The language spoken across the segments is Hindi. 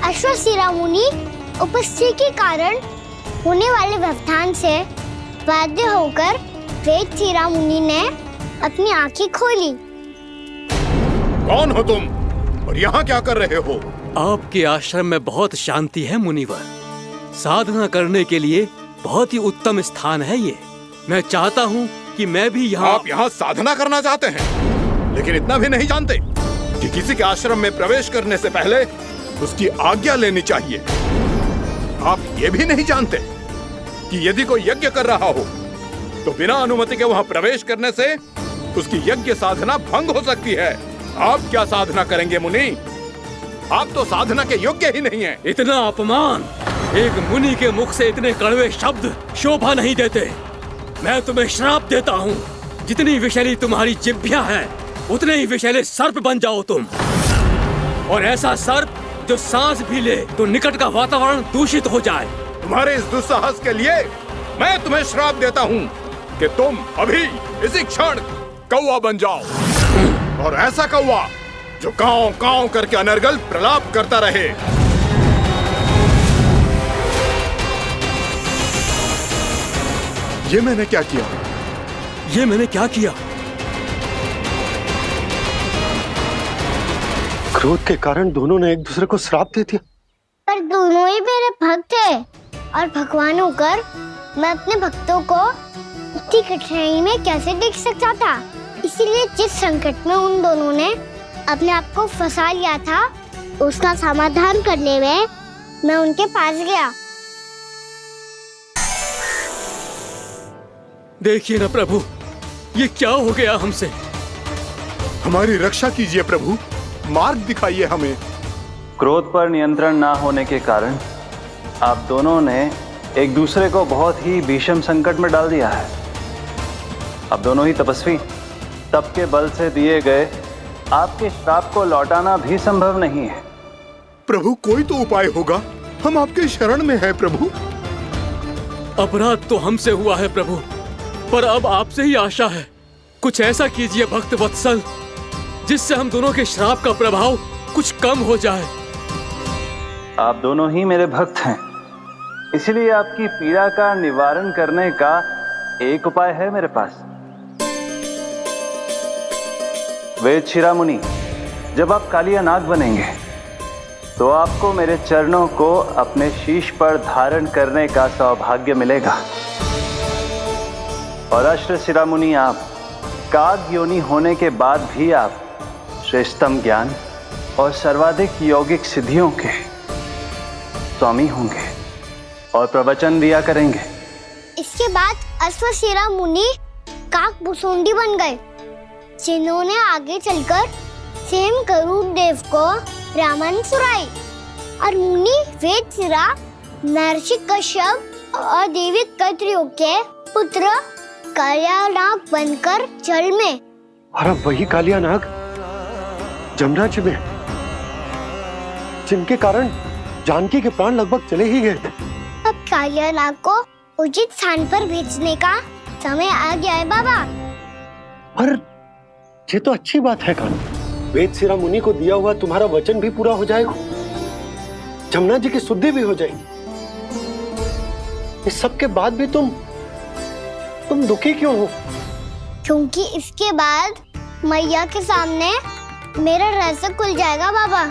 अश्वशिरा मुनि उपस्थिति के कारण होने वाले व्यवधान से बाध्य होकर वेदशिरा मुनि ने अपनी आंखें खोली। कौन हो तुम और यहाँ क्या कर रहे हो? आपके आश्रम में बहुत शांति है मुनिवर। साधना करने के लिए बहुत ही उत्तम स्थान है ये। मैं चाहता हूँ कि मैं भी यहाँ। आप यहाँ साधना करना चाहते हैं, लेकिन इतना भी नहीं जानते कि किसी के आश्रम में प्रवेश करने से पहले उसकी आज्ञा लेनी चाहिए। आप ये भी नहीं जानते कि यदि कोई यज्ञ कर रहा हो तो बिना अनुमति के वहाँ प्रवेश करने से उसकी यज्ञ साधना भंग हो सकती है। आप क्या साधना करेंगे मुनि? आप तो साधना के योग्य ही नहीं हैं। इतना अपमान! एक मुनि के मुख से इतने कड़वे शब्द शोभा नहीं देते। मैं तुम्हें श्राप देता हूँ, जितनी विषैली तुम्हारी जिह्वा है उतने ही विषैले सर्प बन जाओ तुम। और ऐसा सर्प जो सांस भी ले तो निकट का वातावरण दूषित हो जाए। तुम्हारे इस दुस्साहस के लिए मैं तुम्हें श्राप देता हूँ कि तुम अभी इसी क्षण कौवा बन जाओ, और ऐसा कौवा जो कांव कांव करके अनर्गल प्रलाप करता रहे। ये मैंने क्या किया? ये मैंने क्या किया? क्रोध के कारण दोनों ने एक दूसरे को श्राप दे दिया। पर दोनों ही मेरे भक्त थे, और भगवान होकर मैं अपने भक्तों को इतनी कठिनाई में कैसे देख सकता था। इसीलिए जिस संकट में उन दोनों ने अपने आप को फंसा लिया था, उसका समाधान करने में मैं उनके पास गया। देखिए ना प्रभु, ये क्या हो गया हमसे? हमारी रक्षा कीजिए प्रभु, मार्ग दिखाइए हमें। क्रोध पर नियंत्रण ना होने के कारण आप दोनों ने एक दूसरे को बहुत ही भीषण संकट में डाल दिया है। अब दोनों ही तपस्वी, तप के बल से दिए गए आपके श्राप को लौटाना भी संभव नहीं है। प्रभु कोई तो उपाय होगा, हम आपके शरण में हैं प्रभु। अपराध तो हमसे हुआ है प्रभु, पर अब आपसे ही आशा है। कुछ ऐसा कीजिए भक्त वत्सल, जिससे हम दोनों के श्राप का प्रभाव कुछ कम हो जाए। आप दोनों ही मेरे भक्त हैं, इसलिए आपकी पीड़ा का निवारण करने का एक उपाय है मेरे पास। वेदशिरा मुनि, जब आप कालिया नाग बनेंगे तो आपको मेरे चरणों को अपने शीश पर धारण करने का सौभाग्य मिलेगा। और अश्वशिरा मुनि, आप काग योनि होने के बाद भी आप श्रेष्ठतम ज्ञान और सर्वाधिक यौगिक सिद्धियों के स्वामी होंगे और प्रवचन दिया करेंगे। इसके बाद अश्वशिरा मुनि काक भुसुंडी बन गए, जिन्होंने आगे चलकर स्वयं गरुड़ देव को रामायण सुनाई। और मुनि वेदशिरा महर्षि कश्यप और देवी कत्रियों के पुत्र कालिया नाग बनकर जल में। और अब वही कालिया नाग जमुना जी में, जिनके कारण जानकी के प्राण लगभग चले ही गए थे। अब कालिया नाग को उचित स्थान पर भेजने का समय आ गया है बाबा। पर ये तो अच्छी बात है कान्हा, वेदशिरा मुनि को दिया हुआ तुम्हारा वचन भी पूरा हो जाएगा, जमुना जी की शुद्धि भी हो जाएगी। इस सब के बाद भी तुम दुखी क्यों हो? क्योंकि इसके बाद मैया के सामने मेरा रहस्य खुल जाएगा बाबा।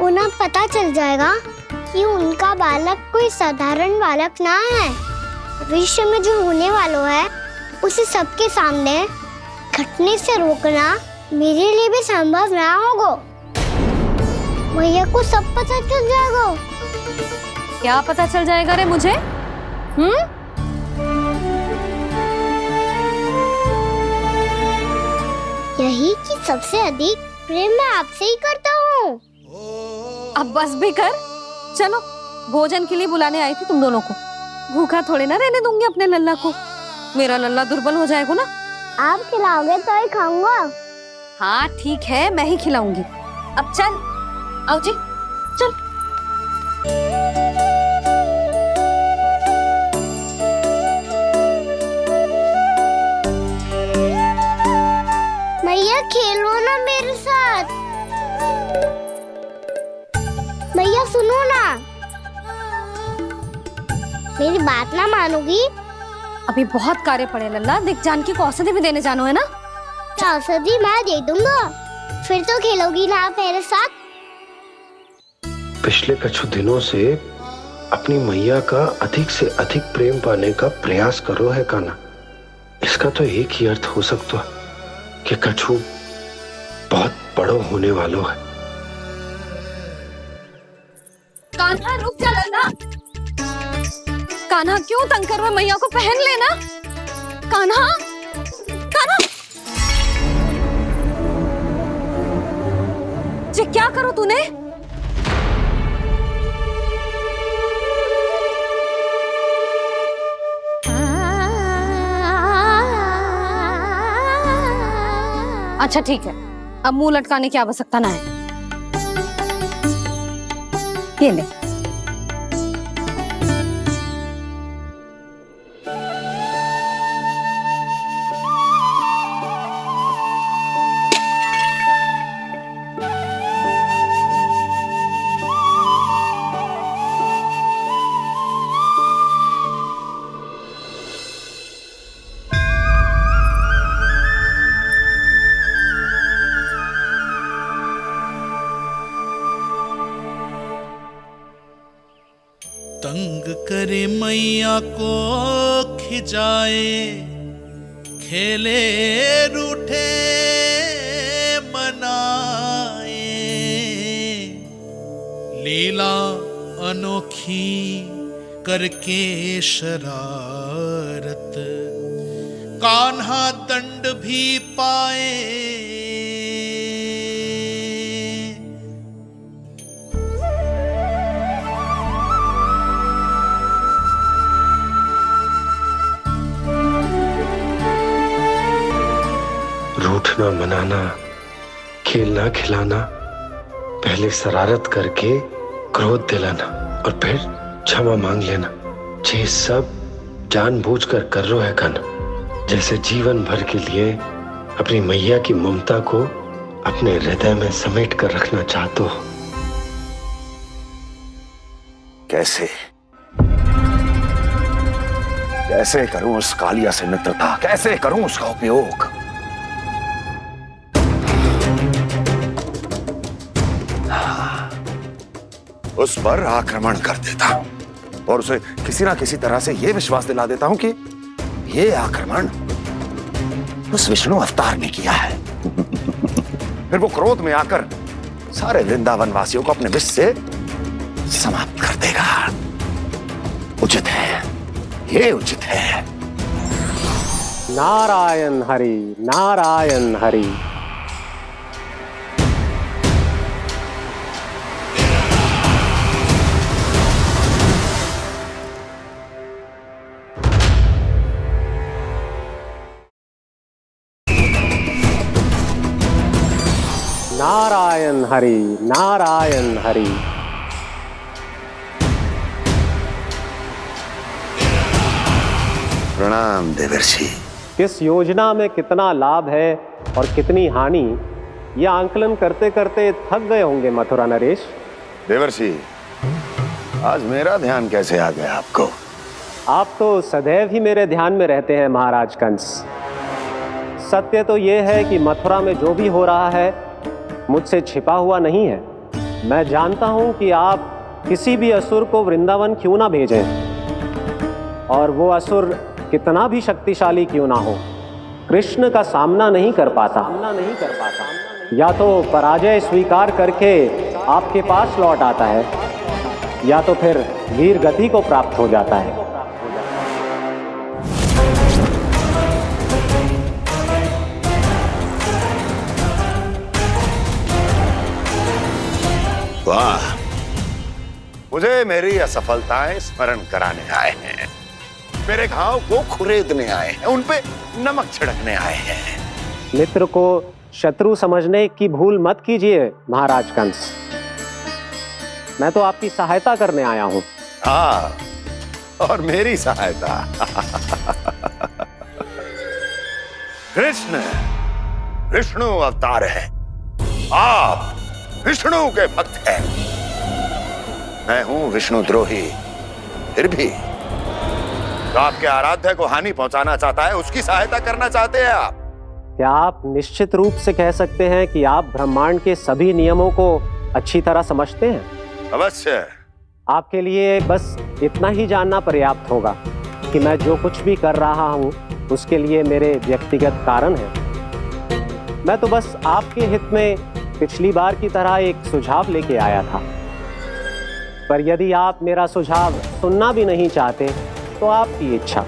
उन्हें पता चल जाएगा कि उनका बालक कोई साधारण बालक ना है। भविष्य में जो होने वाला है उसे सबके सामने घटने से रोकना मेरे लिए भी संभव ना होगा। मैया को सब पता चल जाएगा। क्या पता चल जाएगा रे मुझे? यही कि सबसे अधिक प्रेम मैं आपसे ही करता हूँ। अब बस भी कर, चलो भोजन के लिए बुलाने आई थी तुम दोनों को। भूखा थोड़े ना रहने दूंगी अपने लल्ला को, मेरा लल्ला दुर्बल हो जाएगा ना। आप खिलाओगे तो ही खाऊंगा। हाँ ठीक है, मैं ही खिलाऊंगी। अब चल, आओ जी, चल। मैया खेलो ना मेरे साथ। मैया सुनो ना। मेरी बात ना मानोगी? अभी बहुत कार्य पड़े लल्ला, देख जानकी को औषधि भी देने जानो है ना। औषधि मैं दे दूंगा, फिर तो खेलोगी ना आप मेरे साथ। पिछले कुछ दिनों से अपनी मैया का अधिक से अधिक प्रेम पाने का प्रयास करो है कान्हा। इसका तो एक ही अर्थ हो सकता है कि कछु बहुत बड़ो होने वालो है। कान्हा रुक जा लल्ला। कान्हा क्यों तंग कर रहा है, मैया को पहन लेना। कान्हा, कान्हा, ये क्या करो तूने? अच्छा ठीक है, अब मुंह लटकाने की आवश्यकता ना है। ये ले। तंग करे मैया को खिजाए, खेले रूठे मनाए, लीला अनोखी करके शरारत, कान्हा दंड भी पाए। रूठना मनाना, खेलना खिलाना, पहले शरारत करके क्रोध दिलाना और फिर क्षमा मांग लेना, ये सब जानबूझकर कर रहे है कान्हा। जैसे जीवन भर के लिए अपनी मैया की ममता को अपने हृदय में समेट कर रखना चाहते हो। कैसे कैसे करूं उस कालिया से मित्रता, कैसे करूं उसका उपयोग? उस पर आक्रमण कर देता हूं और उसे किसी ना किसी तरह से यह विश्वास दिला देता हूं कि यह आक्रमण उस विष्णु अवतार ने किया है। फिर वो क्रोध में आकर सारे वृंदावन वासियों को अपने विष से समाप्त कर देगा। उचित है, ये उचित है। नारायण हरि, नारायण हरि। नारायण हरि, नारायण हरि। प्रणाम देवर्षि। किस योजना में कितना लाभ है और कितनी हानि, यह आंकलन करते करते थक गए होंगे मथुरा नरेश। देवर्षि, आज मेरा ध्यान कैसे आ गया आपको? आप तो सदैव ही मेरे ध्यान में रहते हैं महाराज कंस। सत्य तो यह है कि मथुरा में जो भी हो रहा है मुझसे छिपा हुआ नहीं है। मैं जानता हूं कि आप किसी भी असुर को वृंदावन क्यों ना भेजें, और वो असुर कितना भी शक्तिशाली क्यों ना हो, कृष्ण का सामना नहीं कर पाता। या तो पराजय स्वीकार करके आपके पास लौट आता है, या तो फिर वीर गति को प्राप्त हो जाता है। वाह, मुझे मेरी असफलताएं स्मरण कराने आए हैं, मेरे घाव को खुरेदने आए हैं, उन पे नमक छिड़कने आए हैं। मित्र को शत्रु समझने की भूल मत कीजिए महाराज कंस। मैं तो आपकी सहायता करने आया हूं। हाँ, और मेरी सहायता। कृष्ण विष्णु अवतार है, आप विष्णु के भक्त हैं। मैं हूं विष्णुद्रोही, फिर भी तो आपके आराध्य को हानि पहुंचाना चाहता है, उसकी सहायता करना चाहते हैं आप। क्या आप निश्चित रूप से कह सकते हैं कि आप ब्रह्मांड के सभी नियमों को अच्छी तरह समझते हैं? अवश्य। आपके लिए बस इतना ही जानना पर्याप्त होगा कि मैं जो कुछ भी कर रहा हूं उसके लिए मेरे व्यक्तिगत कारण हैं। मैं तो बस आपके हित में पिछली बार की तरह एक सुझाव लेके आया था, पर यदि आप मेरा सुझाव सुनना भी नहीं चाहते तो आपकी इच्छा।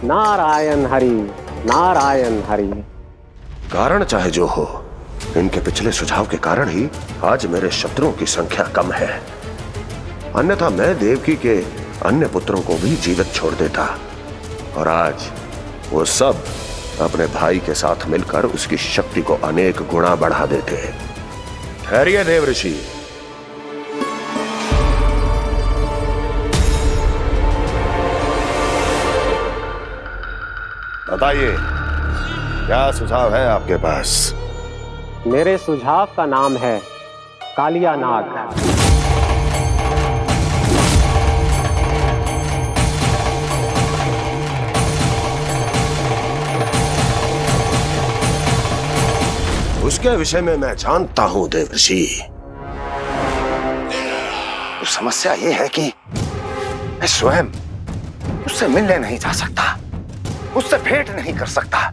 नारायण हरि, नारायण हरि। कारण चाहे जो हो, इनके पिछले सुझाव के कारण ही आज मेरे शत्रुओं की संख्या कम है, अन्यथा मैं देवकी के अन्य पुत्रों को भी जीवित छोड़ देता और आज वो सब अपने भाई के साथ मिलकर उसकी शक्ति को अनेक गुना बढ़ा देते। ठहरिए देव ऋषि, बताइए क्या सुझाव है आपके पास? मेरे सुझाव का नाम है कालिया नाग। उसके विषय में मैं जानता हूं देवर्षि। तो समस्या यह है कि मैं स्वयं उससे मिलने नहीं जा सकता, उससे भेंट नहीं कर सकता।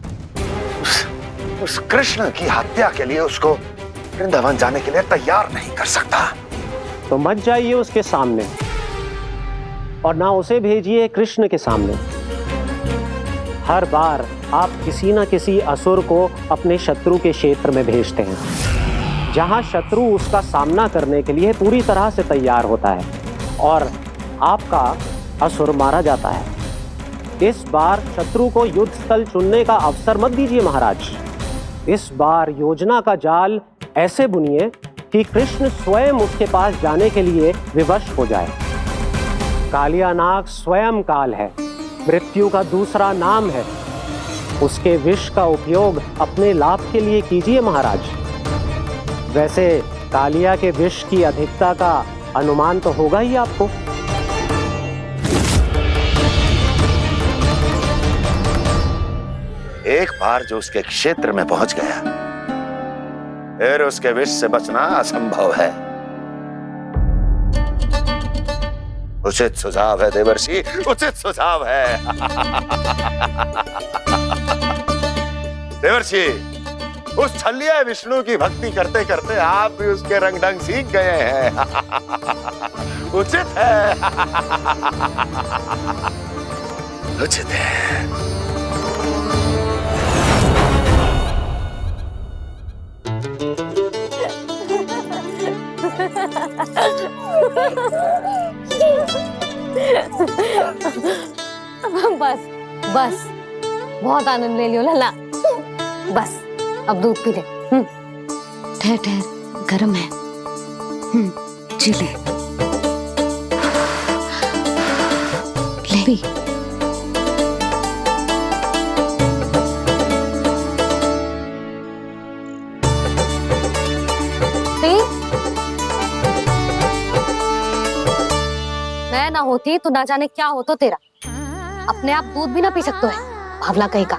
उस कृष्ण की हत्या के लिए उसको वृंदावन जाने के लिए तैयार नहीं कर सकता। तो मत जाइए उसके सामने और ना उसे भेजिए कृष्ण के सामने। हर बार आप किसी न किसी असुर को अपने शत्रु के क्षेत्र में भेजते हैं, जहां शत्रु उसका सामना करने के लिए पूरी तरह से तैयार होता है और आपका असुर मारा जाता है। इस बार शत्रु को युद्ध स्थल चुनने का अवसर मत दीजिए महाराज। इस बार योजना का जाल ऐसे बुनिए कि कृष्ण स्वयं उसके पास जाने के लिए विवश हो जाए। कालिया नाग स्वयं काल है, मृत्यु का दूसरा नाम है। उसके विष का उपयोग अपने लाभ के लिए कीजिए महाराज। वैसे कालिया के विष की अधिकता का अनुमान तो होगा ही आपको। एक बार जो उसके क्षेत्र में पहुंच गया, फिर उसके विष से बचना असंभव है। उचित सुझाव है देवर्षि, उचित सुझाव है। देवर्षि, उस छलिया विष्णु की भक्ति करते करते आप भी उसके रंग ढंग सीख गए हैं। उचित है, उचित है। बस बस, बहुत आनंद ले लियो लला। बस अब दूध पी ले। ठहर ठहर, गर्म है। जी ले ले। मैं ना होती तो ना जाने क्या होता तेरा। अपने आप दूध भी ना पी सकते है, भावला कहीं का।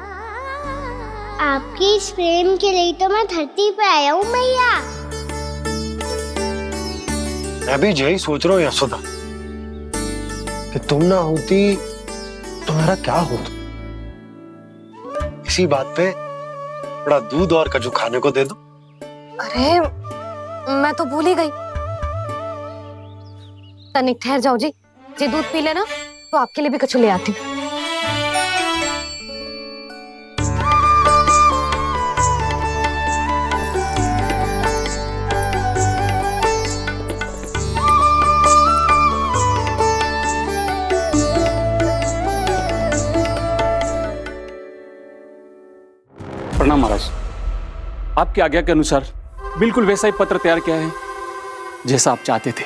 आपकी इस प्रेम के लिए तो मैं धरती पे आया हूँ मैया। मैं भी यही सोच रहा हूँ यशोदा कि तुम ना होती तो मेरा क्या होता। इसी बात पे थोड़ा दूध और कजू खाने को दे दो। अरे मैं तो भूल ही गई। तनिक ठहर जाओ जी, जे दूध पी लेना तो आपके लिए भी कछु ले आती हूँ। प्रणाम महाराज। आपकी आज्ञा के अनुसार बिल्कुल वैसा ही पत्र तैयार किया है जैसा आप चाहते थे।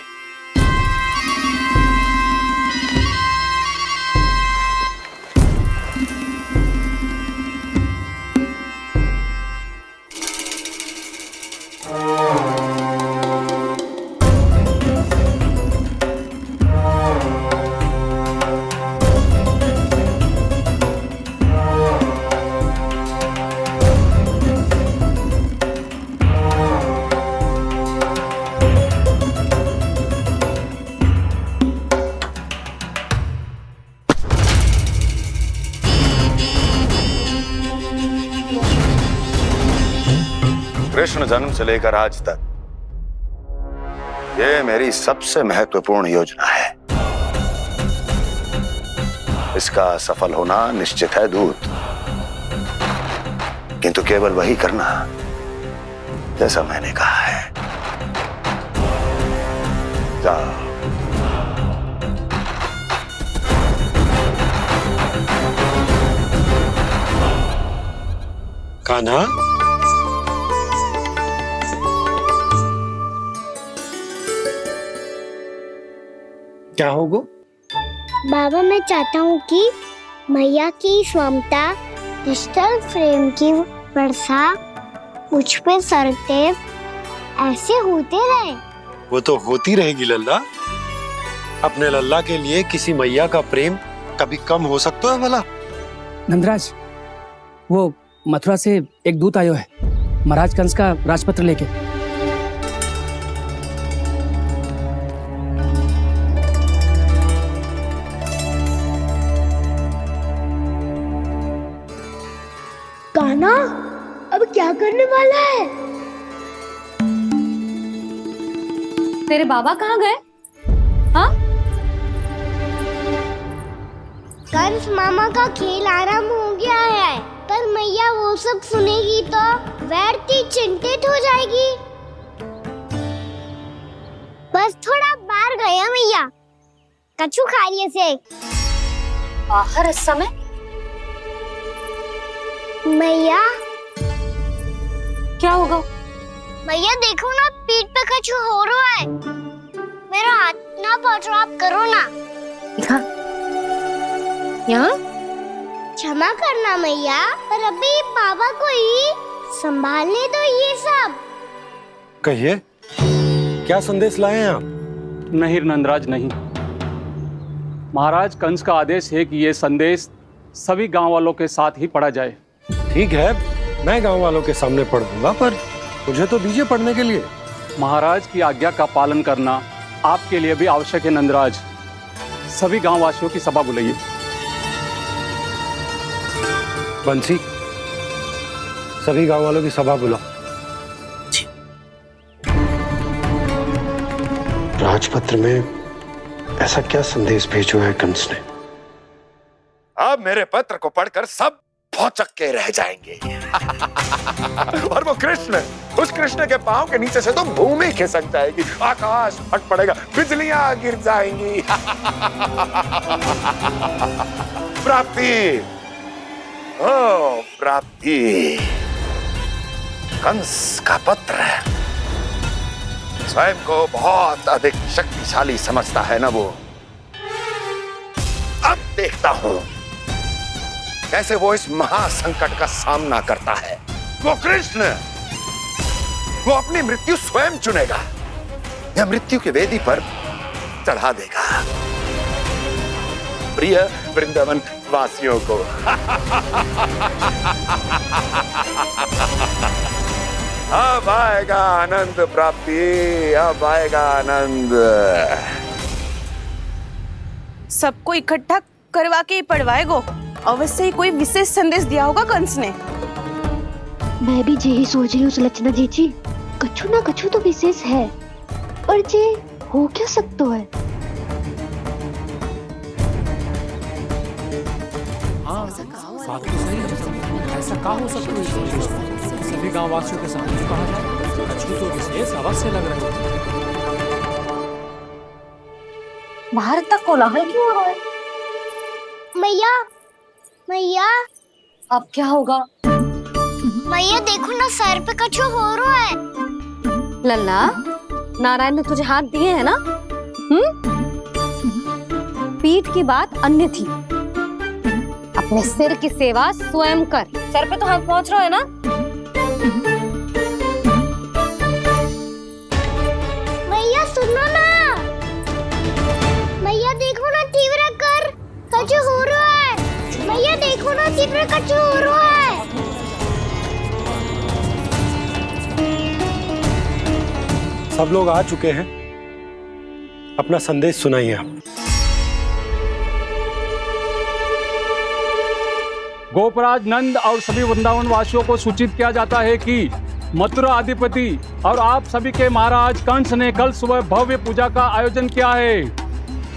कृष्ण जन्म से लेकर आज तक ये मेरी सबसे महत्वपूर्ण योजना है। इसका सफल होना निश्चित है दूत, किंतु केवल वही करना जैसा मैंने कहा है। जाओ। कान्हा, क्या होगा? बाबा मैं चाहता हूँ कि मैया की स्वमता क्रिस्टल फ्रेम की वर्षा मुझ पे सरतेव ऐसे होते रहे। वो तो होती रहेगी लल्ला। अपने लल्ला के लिए किसी मैया का प्रेम कभी कम हो सकता है भला? नंदराज, वो मथुरा से एक दूत आयो है महाराज कंस का राजपत्र लेके। कान्हा अब क्या करने वाला है? तेरे बाबा कहाँ गए? हाँ? कंस मामा का खेल आरंभ हो गया है, पर मैया वो सब सुनेगी तो व्यर्थ चिंतित हो जाएगी। बस थोड़ा बाहर गया मैया, कछु खा लिए से। बाहर इस समय? मैया क्या होगा? मैया देखो ना, पीठ पे कछु हो रहा है। मेरा हाथ ना पहुंचो, आप करो ना। दिखा यहाँ। क्षमा करना मैया, पर अभी बाबा को ही संभालने दो ये सब। कहिए, क्या संदेश लाए हैं आप? नहीं नंदराज नहीं। महाराज कंस का आदेश है कि ये संदेश सभी गांव वालों के साथ ही पढ़ा जाए। ठीक है, मैं गांव वालों के सामने पढ़ दूंगा, पर मुझे तो दीजिए पढ़ने के लिए। महाराज की आज्ञा का पालन करना आपके लिए भी आवश्यक है नंदराज। सभी गांव वासियों की सभा बुलाइए। बंसी, सभी गांव वालों की सभा बुलाओ। राजपत्र में ऐसा क्या संदेश भेजो है कंस ने? अब मेरे पत्र को पढ़कर सब भौचक के रह जाएंगे। और वो कृष्ण, उस कृष्ण के पांव के नीचे से तो भूमि खिसक जाएगी, आकाश फट पड़ेगा, बिजलियां गिर जाएंगी। प्राप्ति, ओ प्राप्ति, कंस का पत्र। स्वयं को बहुत अधिक शक्तिशाली समझता है ना वो। अब देखता हूं कैसे वो इस महासंकट का सामना करता है। वो कृष्ण, वो अपनी मृत्यु स्वयं चुनेगा या मृत्यु की वेदी पर चढ़ा देगा प्रिय वृंदावन वासियों को। अब आएगा आनंद प्राप्ति, अब आएगा आनंद। सबको इकट्ठा करवा के ही पढ़वाएगो। अवश्य ही कोई विशेष संदेश दिया होगा कंस ने। मैं भी यही सोच रही हूँ सुलक्षणा जीजी, कछु ना कछु तो विशेष है, पर जे हो क्या सकता है? हाँ, बात तो सही है। ऐसा क्या हो सकता है? सभी गांव वासियों के सामने कहा जाए, कछु तो विशेष अवश्य लग रहा है। बाहर तक कोलाहल क्यों हो रहा है? मैया, मैया, अब क्या होगा? मैया देखो ना, सर पे कछु हो रहा है। लल्ला, नारायण ने तुझे हाथ दिए हैं ना? पीठ की बात अन्य थी। अपने सिर की सेवा स्वयं कर। सर पे तो हाथ पहुंच रहा है ना? मैया सुनो ना, मैया देखो ना, तीव्र कर कछु हो रहा है। मैया देखो ना, तीव्र कछु हो रहा है। सब लोग आ चुके हैं, अपना संदेश सुनाइए आप। गोपराज नंद और सभी वृंदावन वासियों को सूचित किया जाता है कि मथुरा अधिपति और आप सभी के महाराज कंस ने कल सुबह भव्य पूजा का आयोजन किया है।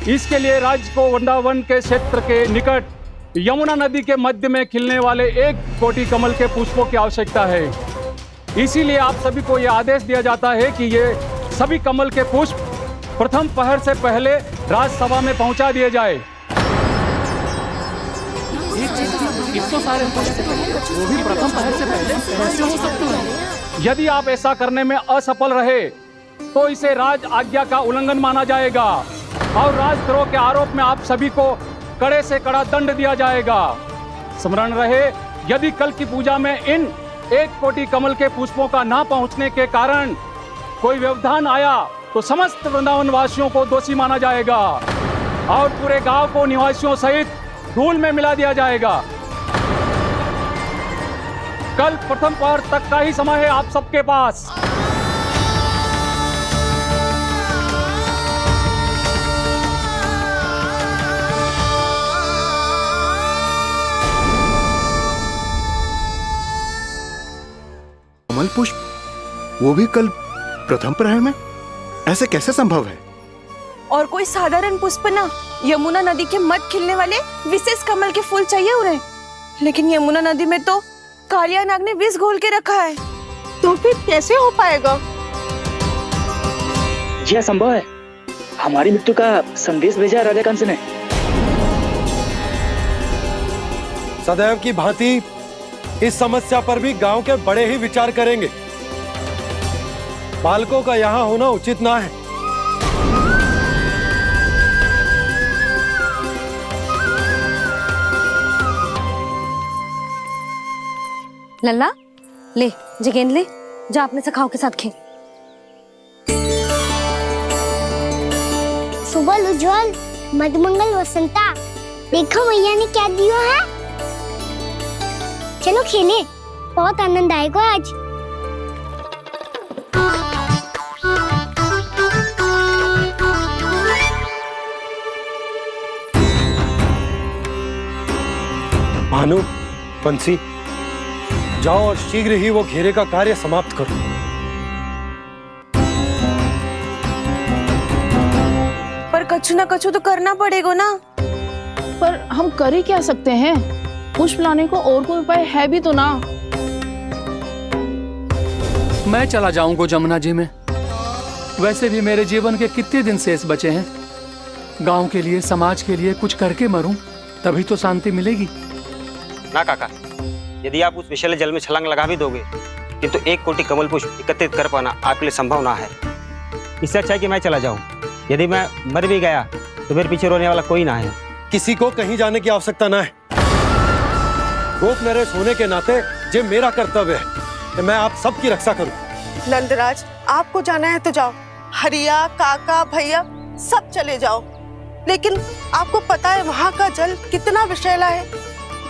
इसके लिए राज्य को वृंदावन के क्षेत्र के निकट यमुना नदी के मध्य में खिलने वाले 1 कोटि कमल के पुष्पों की आवश्यकता है। इसीलिए आप सभी को यह आदेश दिया जाता है कि ये सभी कमल के पुष्प प्रथम पहर से पहले राजसभा में पहुंचा दिए जाए। इतने सारे पुष्प वो भी प्रथम पहर से पहले कैसे हो सकते हैं? यदि आप ऐसा करने में असफल रहे तो इसे राज आज्ञा का उल्लंघन माना जाएगा और राजद्रोह के आरोप में आप सभी को कड़े से कड़ा दंड दिया जाएगा। स्मरण रहे, यदि कल की पूजा में इन 1 कोटि कमल के पुष्पों का ना पहुंचने के कारण कोई व्यवधान आया तो समस्त वृंदावन वासियों को दोषी माना जाएगा और पूरे गांव को निवासियों सहित धूल में मिला दिया जाएगा। कल प्रथम पहर तक का ही समय है आप सबके पास। कमल पुष्प, वो भी कल प्रथम प्रहर में? ऐसे कैसे संभव है? और कोई साधारण पुष्प ना, यमुना नदी के मध्य खिलने वाले विशेष कमल के फूल चाहिए उन्हें। लेकिन यमुना नदी में तो कालिया नाग ने विष घोल के रखा है, तो फिर कैसे हो पाएगा? यह संभव है। हमारी मृत्यु का संदेश भेजा राजा कंस ने। सदैव की भांति इस समस्या पर भी गांव के बड़े ही विचार करेंगे। बालकों का यहाँ होना उचित ना है। लल्ला ले, जे गेंद ले, जा अपने सखाओं के साथ खेल। सुबह उज्जवल, मधुमंगल वसंता, देखो मैया ने क्या दिया है। चलो खेलें, बहुत आनंद आएगा आज। भानु, बंसी, जाओ और शीघ्र ही वो घेरे का कार्य समाप्त करो। पर कछु ना कछु तो करना पड़ेगा ना। पर हम कर ही क्या सकते हैं? पुष्प लाने को और कोई उपाय है भी तो ना। मैं चला जाऊंगा जमुना जी में। वैसे भी मेरे जीवन के कितने दिन शेष बचे हैं। गांव के लिए, समाज के लिए कुछ करके मरूं, तभी तो शांति मिलेगी। ना काका, यदि आप उस विषैले जल में छलांग लगा भी दोगे, किंतु 1 कोटि कमल पुष्प एकत्रित कर पाना आपके लिए संभव ना है। इससे अच्छा है कि मैं चला जाऊं। यदि मैं मर भी गया तो मेरे पीछे रोने वाला कोई ना है। किसी को कहीं जाने की आवश्यकता ना है। गोप नरेश होने के नाते ये मेरा कर्तव्य है कि मैं आप सबकी रक्षा करूं। नंदराज, आपको जाना है तो जाओ। हरिया, काका, भैया सब चले जाओ। लेकिन आपको पता है वहाँ का जल कितना विषैला है।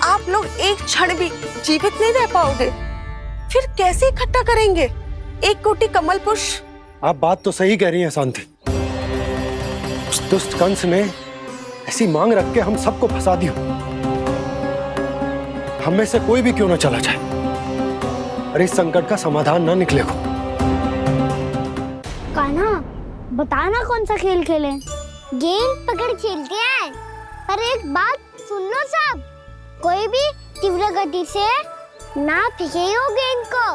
आप लोग एक क्षण भी जीवित नहीं रह पाओगे। फिर कैसे इकट्ठा करेंगे 1 कोटि कमल पुष्प? आप बात तो सही कह रही हैं शांति। उस दुष्ट कंस ने ऐसी मांग रख के हम सबको फंसा दिया। हम में से कोई भी क्यों ना चला जाए और इस संकट का समाधान ना निकले को। कान्हा, बताना कौन सा खेल खेलें? गेंद पकड़ खेलते हैं। पर एक बात सुन लो सब, कोई भी तीव्र गति से ना फेंकेगा गेंद को।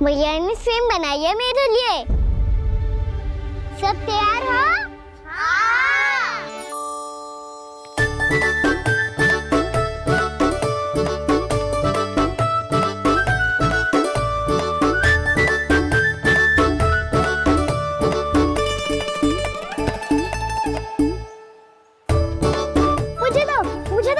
भैया ने फ्रेम बनाई है मेरे लिए। सब तैयार हो? मुझे दो।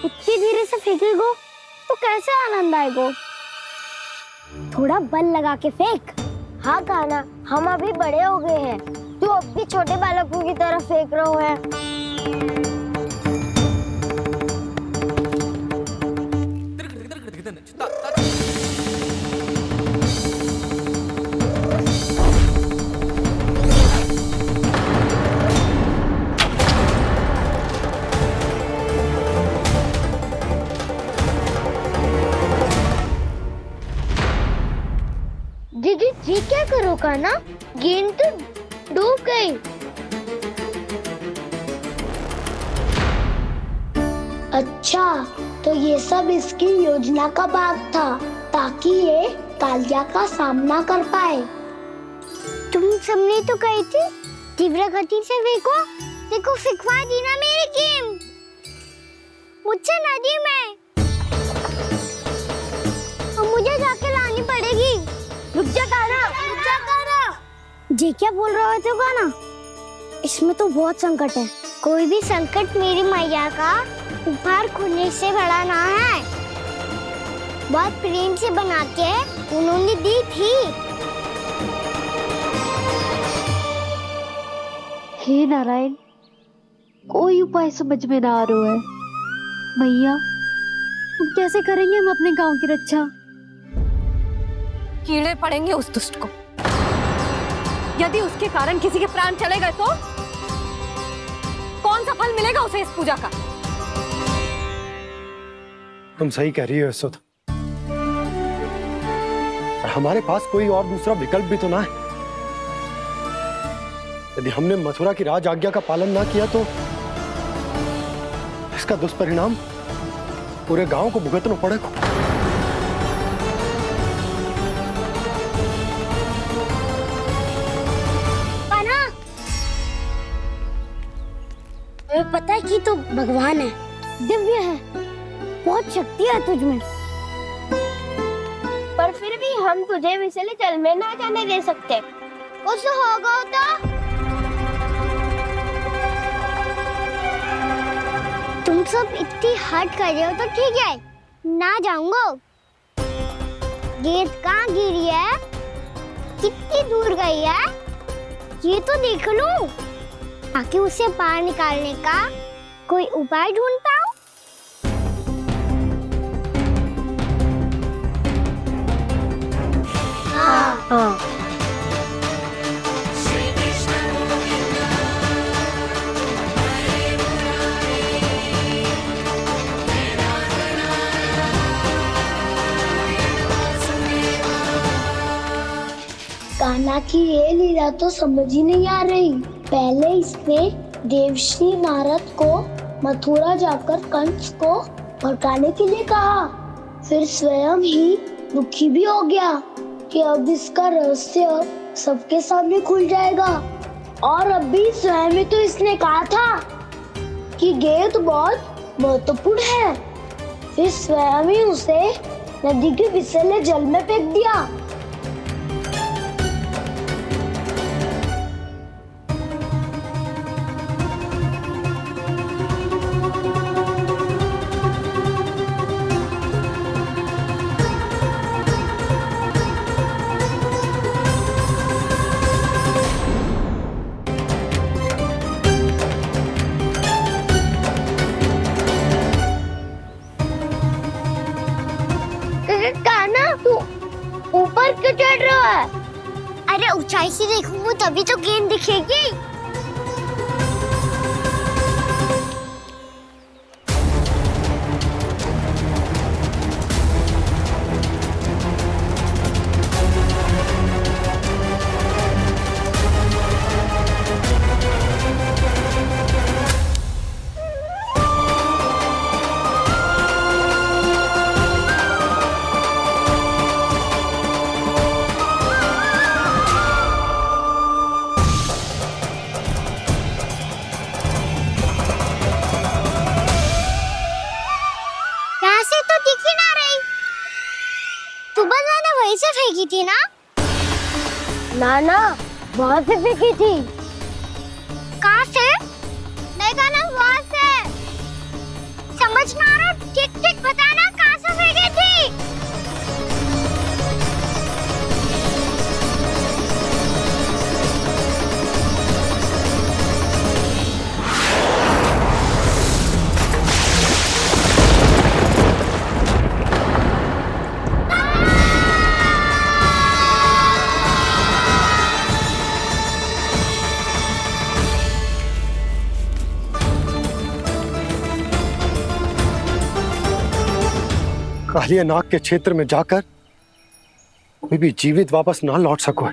इतनी धीरे से फेंकेगो तो कैसे आनंद आएगो? थोड़ा बल लगा के फेंक। हाँ कान्हा, हम अभी बड़े हो गए हैं, तू अब भी छोटे बालकों की तरह फेंक रहा है। दीदी जी क्या करो कान्हा, गेंद तो डूब गई। अच्छा, तो ये सब इसकी योजना का भाग था ताकि ये कालिया का सामना कर पाए। तुम सबने तो कही थी तीव्र गति से फेंको, देखो फिकवा दी ना मेरी गेम मुझसे नदी में। अब मुझे जाके लानी पड़ेगी। रुक जा कान्हा, रुक जा कान्हा। जी क्या बोल रहे हो कान्हा? इसमें तो बहुत संकट है। कोई भी संकट मेरी मैया का उपहार खोने से बड़ा ना है। बहुत प्रेम से बना के उन्होंने दी थी। हे नारायण, कोई उपाय समझ में ना आ रहा है। मैया, अब कैसे करेंगे हम अपने गांव की रक्षा? कीड़े पड़ेंगे उस दुष्ट को। यदि उसके कारण किसी के प्राण चले गए तो कौन सा फल मिलेगा उसे इस पूजा का? तुम सही कह रही हो यशोद। हमारे पास कोई और दूसरा विकल्प भी तो ना है। यदि हमने मथुरा की राज आज्ञा का पालन ना किया तो इसका दुष्परिणाम पूरे गांव को भुगतना पड़ेगा। तुम्हें पता है कि तू भगवान है, दिव्य है, बहुत शक्ति है तुझमें, पर फिर भी हम तुझे विषैले जल में ना जाने दे सकते। कुछ होगा तो तुम सब इतनी हट कर रहे हो तो ठीक है, ना जाऊंगा। गेंद कहाँ गिरी है, कितनी दूर गई है, ये तो देख लूं, ताकि उसे बाहर निकालने का कोई उपाय ढूंढ पाऊं। हाँ। कान्हा की ये लीला तो समझ ही नहीं आ रही। पहले इसने देवश्री नारद को मथुरा जाकर कंस को भड़काने के लिए कहा, फिर स्वयं ही दुखी भी हो गया कि अब इसका रहस्य सबके सामने खुल जाएगा। और अभी स्वयं ही तो इसने कहा था कि गेंद बहुत महत्वपूर्ण है, फिर स्वयं ही उसे नदी के विषैले जल में फेंक दिया। ऊपर क्यों चढ़ रहा है? अरे ऊंचाई से देखूंगा तभी तो गेंद दिखेगी। से फेंकी थी ना? ना वहाँ से फेंकी थी। कहाँ से? नहीं कहना वहाँ से। समझ ना आ रहा, ठीक बताना कहाँ से फेंकी थी? कालिया नाग के क्षेत्र में जाकर कोई भी जीवित वापस ना लौट सको।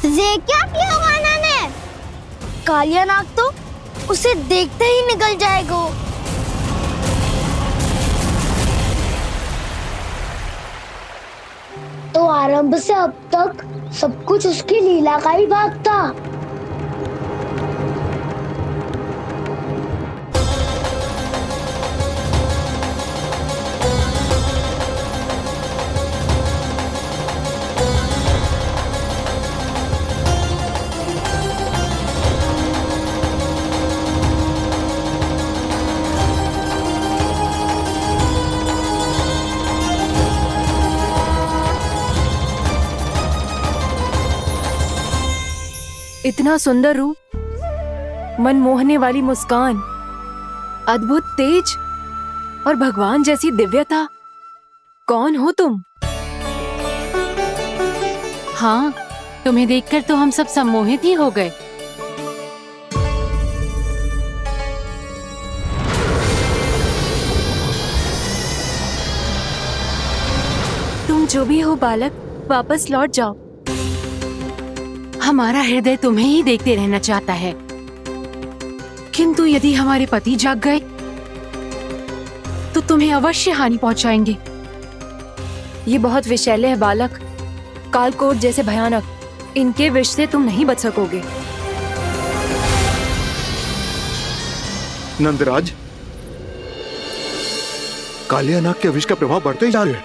ये क्या किया वाना ने? कालिया नाग तो उसे देखते ही निकल जाएगा। तो आरंभ से अब तक सब कुछ उसकी लीला का ही भाग था। इतना सुंदर रूप, मन मोहने वाली मुस्कान, अद्भुत तेज और भगवान जैसी दिव्यता। कौन हो तुम? हाँ, तुम्हें देखकर तो हम सब सम्मोहित ही हो गए। तुम जो भी हो बालक, वापस लौट जाओ। हमारा हृदय तुम्हें ही देखते रहना चाहता है, किंतु यदि हमारे पति जाग गए तो तुम्हें अवश्य हानि पहुंचाएंगे। ये बहुत विषैले है बालक, कालकोट जैसे भयानक। इनके विष से तुम नहीं बच सकोगे। नंदराज, कालिया नाग के विष का प्रभाव बढ़ते ही जा रहा है।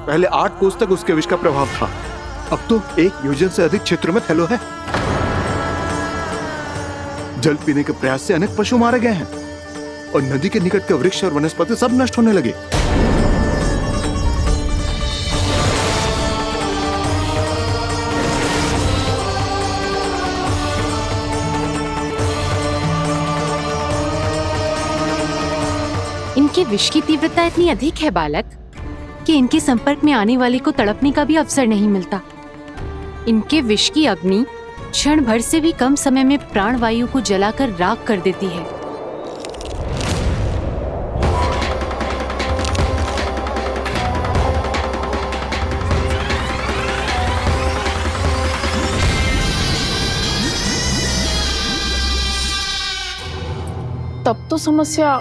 पहले 8 कोस तक उसके विष का प्रभाव था, अब तो 1 योजन से अधिक क्षेत्र में फैलो है। जल पीने के प्रयास से अनेक पशु मारे गए हैं और नदी के निकट के वृक्ष और वनस्पति सब नष्ट होने लगे। इनके विष की तीव्रता इतनी अधिक है बालक कि इनके संपर्क में आने वाले को तड़पने का भी अवसर नहीं मिलता। इनके विष की अग्नि क्षण भर से भी कम समय में प्राण वायु को जलाकर राख कर देती है। तब तो समस्या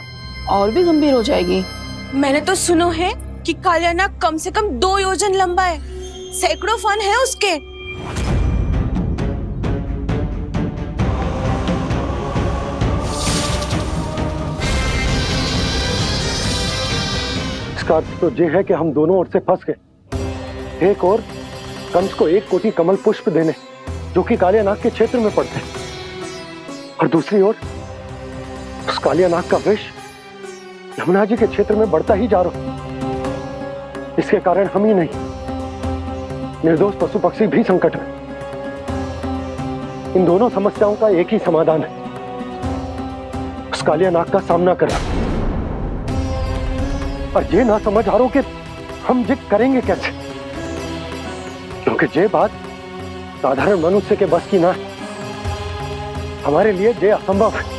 और भी गंभीर हो जाएगी। मैंने तो सुनो है कि कालिया नाग कम से कम 2 योजन लंबा है, सैकड़ों फन है उसके। इसका अर्थ तो ये है कि हम दोनों ओर से फंस गए। एक और कंस को 1 कोटि कमल पुष्प देने जो कि कालिया नाग के क्षेत्र में पड़ते हैं, और दूसरी ओर उस कालिया नाग का विष यमुना जी के क्षेत्र में बढ़ता ही जा रहा। इसके कारण हम ही नहीं, निर्दोष पशु पक्षी भी संकट में। इन दोनों समस्याओं का एक ही समाधान है, उस कालिया नाग का सामना करना। और ये ना समझ आ रहा कि हम ये करेंगे कैसे, क्योंकि ये बात साधारण मनुष्य के बस की ना, हमारे लिए ये असंभव है।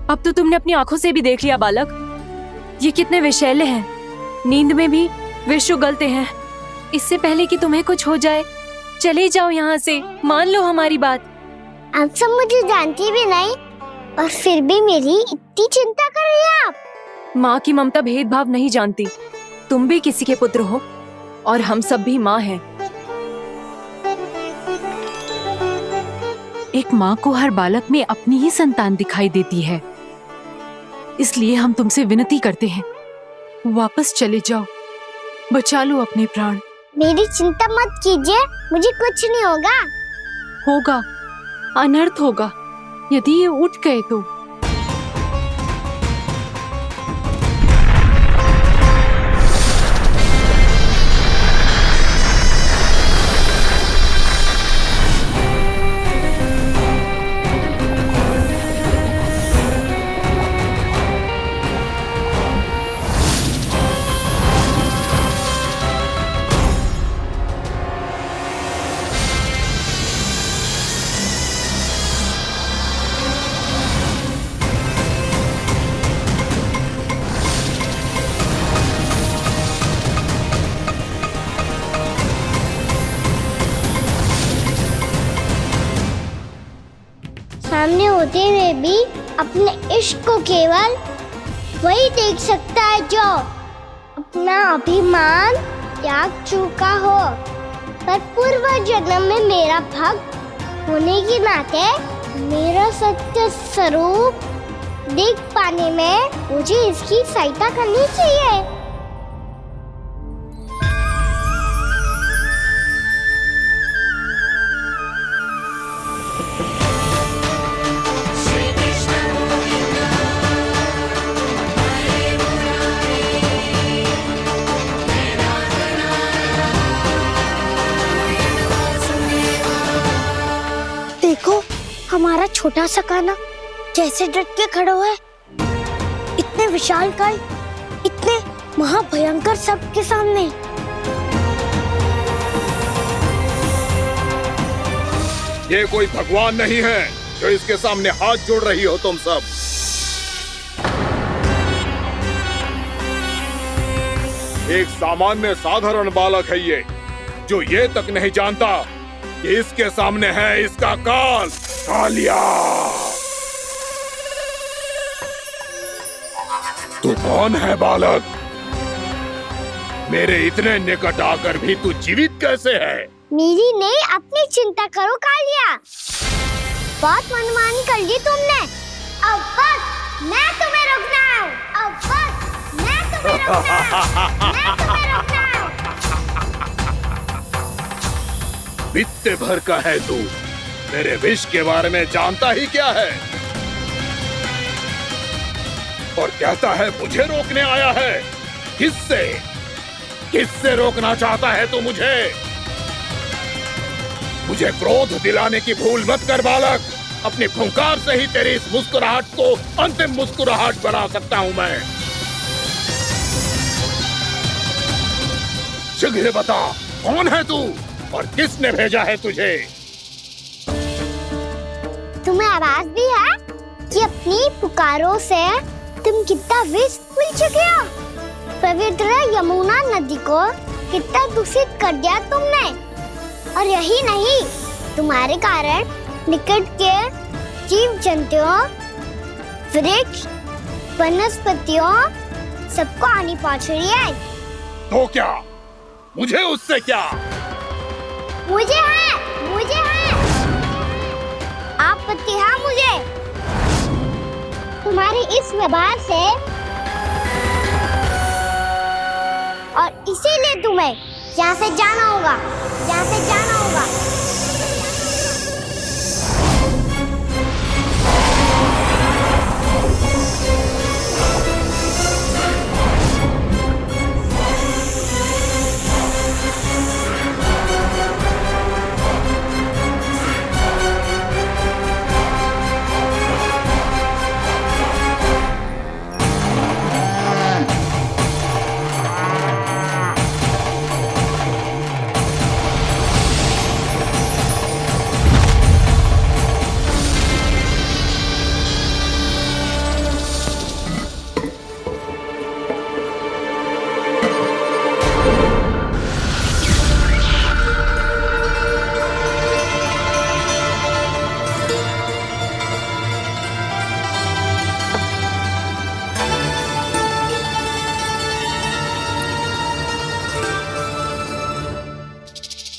अब तो तुमने अपनी आंखों से भी देख लिया बालक, ये कितने विषैले हैं। नींद में भी विष उगलते हैं। इससे पहले कि तुम्हें कुछ हो जाए, चले जाओ यहाँ से, मान लो हमारी बात। आप सब मुझे जानती भी नहीं और फिर भी मेरी इतनी चिंता कर रही हैं आप। माँ की ममता भेदभाव नहीं जानती। तुम भी किसी के पुत्र हो और हम सब भी माँ हैं। एक माँ को हर बालक में अपनी ही संतान दिखाई देती है, इसलिए हम तुमसे विनती करते हैं, वापस चले जाओ, बचा लो अपने प्राण। मेरी चिंता मत कीजिए, मुझे कुछ नहीं होगा। होगा, अनर्थ होगा यदि ये उठ गए तो। सामने होते हुए भी अपने इश्क को केवल वही देख सकता है जो अपना अभिमान त्याग चुका हो। पर पूर्व जन्म में मेरा भक्त होने के नाते मेरा सत्य स्वरूप देख पाने में मुझे इसकी सहायता करनी चाहिए। देखो हमारा छोटा सा कान्हा कैसे डट के खड़ा हुआ है। इतने विशालकाय, इतने महाभयंकर सबके सामने। ये कोई भगवान नहीं है जो इसके सामने हाथ जोड़ रही हो तुम सब। एक सामान्य साधारण बालक है ये, जो ये तक नहीं जानता कि इसके सामने है इसका काल, कालिया। तू कौन है बालक? मेरे इतने निकट आकर भी तू जीवित कैसे है? मेरी नहीं, अपनी चिंता करो कालिया। बहुत मनमानी कर ली तुमने। अब बस मैं तुम्हें रोकना हूँ। अब बस मैं तुम्हें रोकना हूँ। मैं तुम्हें रोकना हूँ। बित्ते भर का है तू, मेरे विष के बारे में जानता ही क्या है? और कहता है मुझे रोकने आया है। किससे? किससे रोकना चाहता है तू मुझे? मुझे क्रोध दिलाने की भूल मत कर बालक। अपनी फुंकार से ही तेरी इस मुस्कुराहट को अंतिम मुस्कुराहट बना सकता हूं मैं। शीघ्र बता, कौन है तू और किसने भेजा है तुझे? तुम्हें आवाज भी है कि अपनी पुकारों से तुम कितना विष भूल चुके हो। पवित्र यमुना नदी को कितना दूषित कर दिया तुमने। और यही नहीं, तुम्हारे कारण निकट के जीव जंतुओं, वृक्ष, वनस्पतियों सबको हानि पहुंच रही है। तो क्या? मुझे उससे क्या? मुझे है आपत्ति है मुझे तुम्हारे इस व्यवहार से, और इसीलिए तुम्हें यहाँ से जाना होगा। यहाँ से जाना होगा।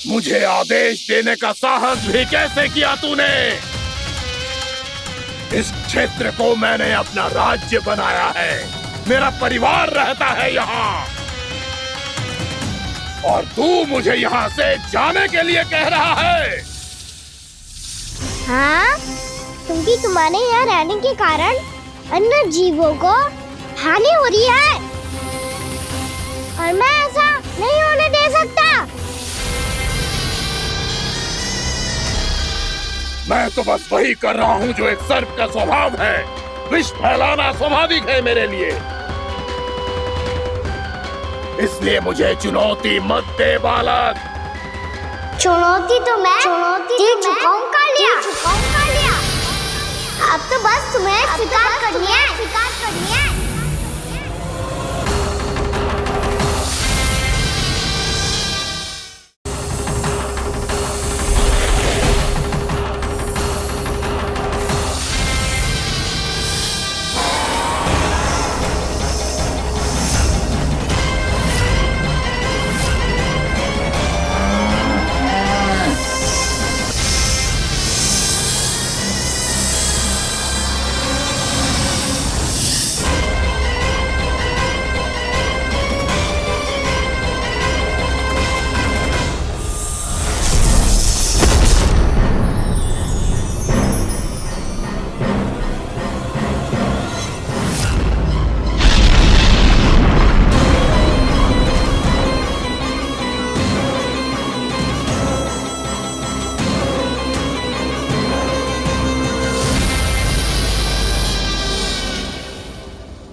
मुझे आदेश देने का साहस भी कैसे किया तूने? इस क्षेत्र को मैंने अपना राज्य बनाया है, मेरा परिवार रहता है यहाँ, और तू मुझे यहाँ से जाने के लिए कह रहा है? हाँ, क्योंकि तुम्हारे यहाँ रहने के कारण अन्य जीवों को हानि हो रही है और मैं ऐसा नहीं होने दे सकता। मैं तो बस वही कर रहा हूँ जो एक सर्प का स्वभाव है। विष फैलाना स्वाभाविक है मेरे लिए, इसलिए मुझे चुनौती मत दे बालक। चुनौती तो मैं दे चुका हूँ कालिया। अब तो बस तुम्हें शिकार करनी है।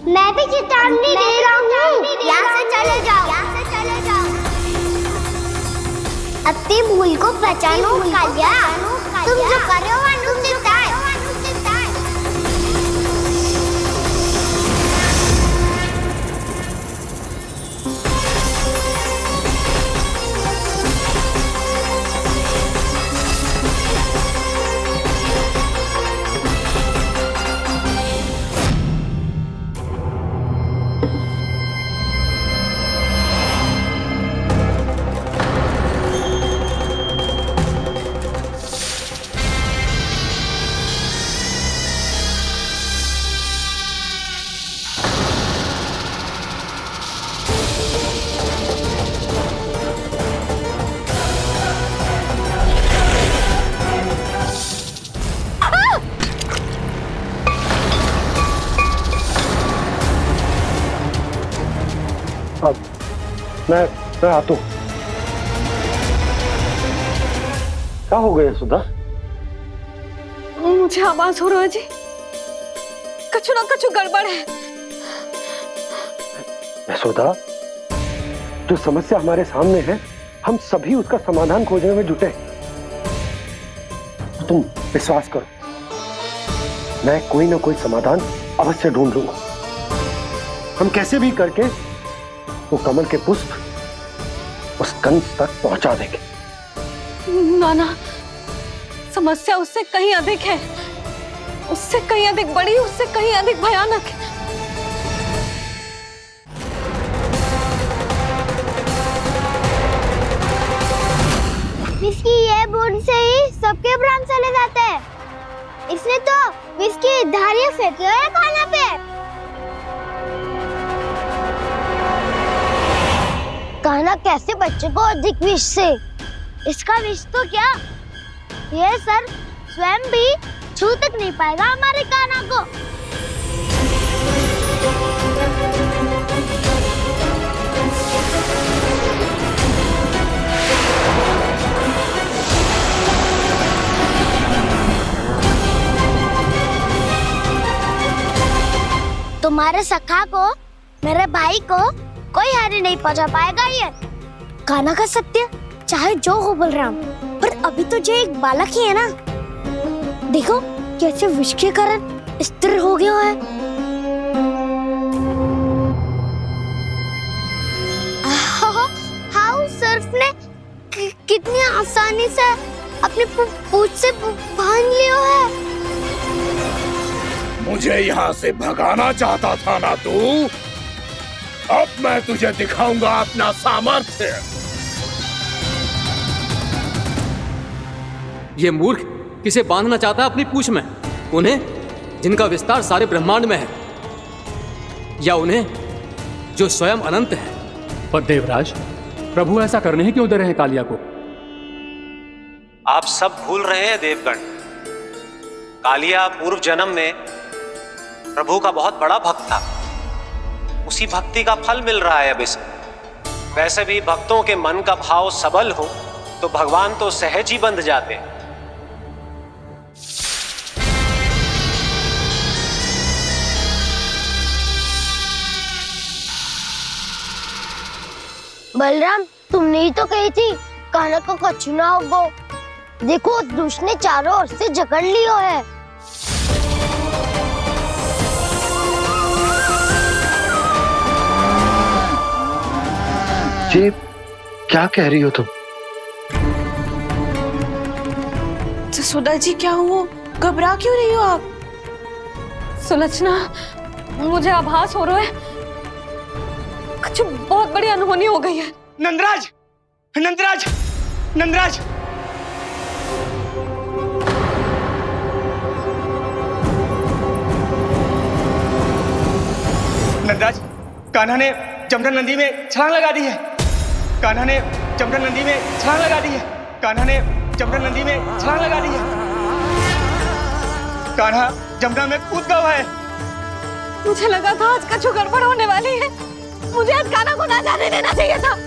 मैं भी चेतावनी दे रहा हूँ, यहाँ से चले जाओ। अपनी भूल को पहचानो कालिया, तुम जो कर रहे हो अनुचित है। मैं आता हूँ। क्या हो गया सुधा? मुझे आवाज हो रहा है जी, कछु ना कछु गड़बड़ है। यशोदा, जो समस्या हमारे सामने है, हम सभी उसका समाधान खोजने में जुटे। तुम विश्वास करो, मैं कोई ना कोई समाधान अवश्य ढूंढ लूंगा। हम कैसे भी करके वो कमल के पुष्प उस कंस तक पहुंचा देंगे। नाना, समस्या उससे कहीं अधिक है, उससे कहीं अधिक बड़ी, उससे कहीं अधिक भयानक है। इसकी ये बूंद से ही सबके प्राण चले जाते हैं। इसने तो विष की धारियां फेंकी है खाना पे। कान्हा कैसे बच्चे को अधिक विष से? इसका विष तो क्या, ये सर स्वयं भी छू तक नहीं पाएगा हमारे कान्हा को। तुम्हारे सखा को, मेरे भाई को कोई हानि नहीं पहुंचा पाएगा। ये कान्हा का सत्य चाहे जो हो बलराम, पर अभी तो जो एक बालक ही है ना। देखो कैसे विष के कारण स्थिर हो गया है। हाउ सर्फ ने कितनी आसानी से अपनी पूंछ से बांध लिया है। मुझे यहाँ से भगाना चाहता था ना तू? अब मैं तुझे दिखाऊंगा अपना सामर्थ्य। ये मूर्ख किसे बांधना चाहता है अपनी पूंछ में? उन्हें जिनका विस्तार सारे ब्रह्मांड में है, या उन्हें जो स्वयं अनंत है? पर देवराज, प्रभु ऐसा करने ही क्यों दे रहे हैं कालिया को? आप सब भूल रहे हैं देवगण, कालिया पूर्व जन्म में प्रभु का बहुत बड़ा भक्त था। उसी भक्ति का फल मिल रहा है अब इसे। वैसे भी भक्तों के मन का भाव सबल हो तो भगवान तो सहज ही बंध जाते हैं। बलराम, तुमने ही तो कही थी कान्हा को कछु ना होगो। देखो उस दुष्ट ने चारों ओर से जकड़ लियो है। ये क्या कह रही हो तुम? जसोदा जी, क्या हुआ? घबरा क्यों रही हो आप? सुलक्षणा, मुझे आभास हो रहा है कुछ बहुत बड़ी अनहोनी हो गई है। नंदराज, नंदराज, नंदराज! नंदराज, कान्हा ने जमदग्नि नदी में छलांग लगा दी है। कान्हा ने जमदग्नि नदी में छलांग लगा दी है। कान्हा ने जमदग्नि नदी में छलांग लगा दी है। कान्हा जमुना में कूद गया है। मुझे लगा था आज कछु गड़बड़ होने वाली है। मुझे आज कान्हा को ना जाने देना चाहिए था।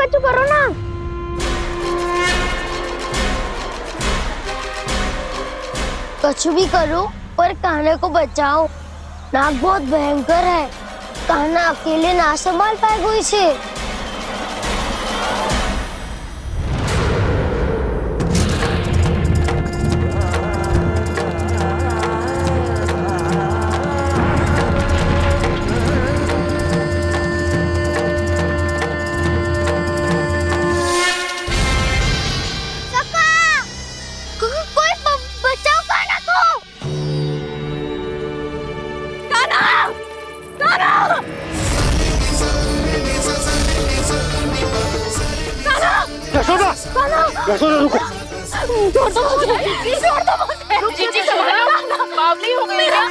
कछु करो ना। कछु भी करो पर कान्हा को बचाओ। नाग बहुत भयंकर है। कान्हा अकेले ना संभाल पाएगा इसे। यशोदा रुको। छोड़ दो मुझे, छोड़ दो मुझे। जीजी संभालो, बावली हो गई है।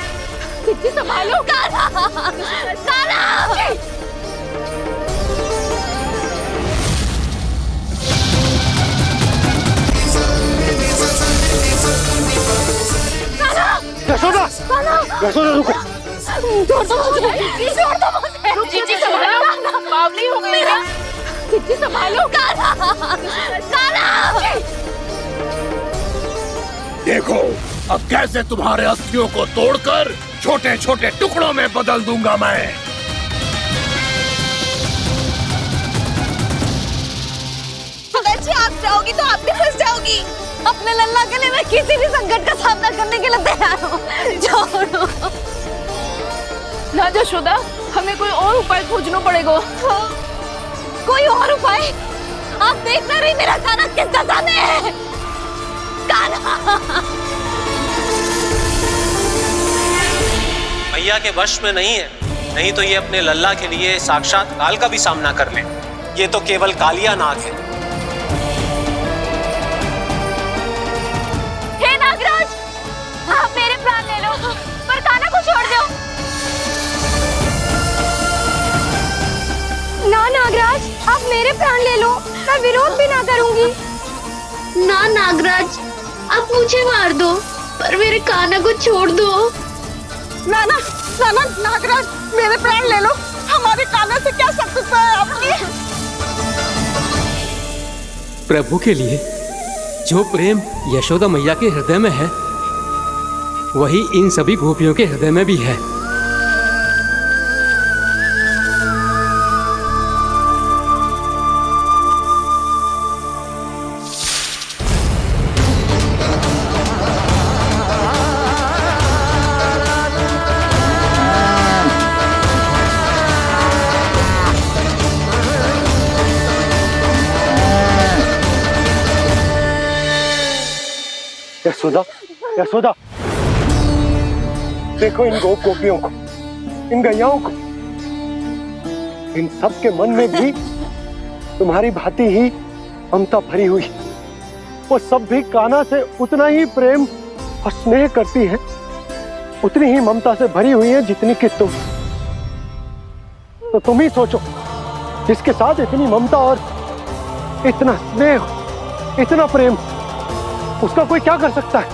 जीजी संभालो। कान्हा, कान्हा। यशोदा, यशोदा रुको। छोड़ दो मुझे, छोड़ दो मुझे। जीजी संभालो, बावली हो गई है। जीजी संभालो। कान्हा, कान्हा। देखो अब कैसे तुम्हारे अस्थियों को तोड़कर छोटे छोटे टुकड़ों में बदल दूंगा मैं। जी आप जाओगी तो आप भी फंस जाओगी। अपने लल्ला के लिए मैं किसी भी संकट का सामना करने के लिए तैयार हूँ। छोड़ो ना यशोदा, हमें कोई और उपाय खोजना पड़ेगा। कोई और उपाय? आप देख ना रही मेरा कान्हा किस दशा में है। कान्हा मैया के वश में नहीं है, नहीं तो ये अपने लल्ला के लिए साक्षात काल का भी सामना कर ले। ये तो केवल कालिया नाग है। हे नागराज, आप मेरे प्राण ले लो पर कान्हा को छोड़ दो। ना नागराज, आप मेरे प्राण ले लो, मैं विरोध भी ना करूंगी। ना नागराज, आप मुझे मार दो पर मेरे कान्हा को छोड़ दो। ना ना ना ना नागराज, मेरे प्राण ले लो। हमारे कान्हा से क्या शत्रुता है आपकी? प्रभु के लिए जो प्रेम यशोदा मैया के हृदय में है वही इन सभी गोपियों के हृदय में भी है। यशोदा, यशोदा, देखो इन गोपियों को, इन गैयाओं को, इन सब के मन में भी तुम्हारी भांति ही ममता भरी हुई। वो सब भी कान्हा से उतना ही प्रेम और स्नेह करती हैं, उतनी ही ममता से भरी हुई हैं जितनी कि तुम। तो तुम ही सोचो, जिसके साथ इतनी ममता और इतना स्नेह, इतना प्रेम, उसका कोई क्या कर सकता है?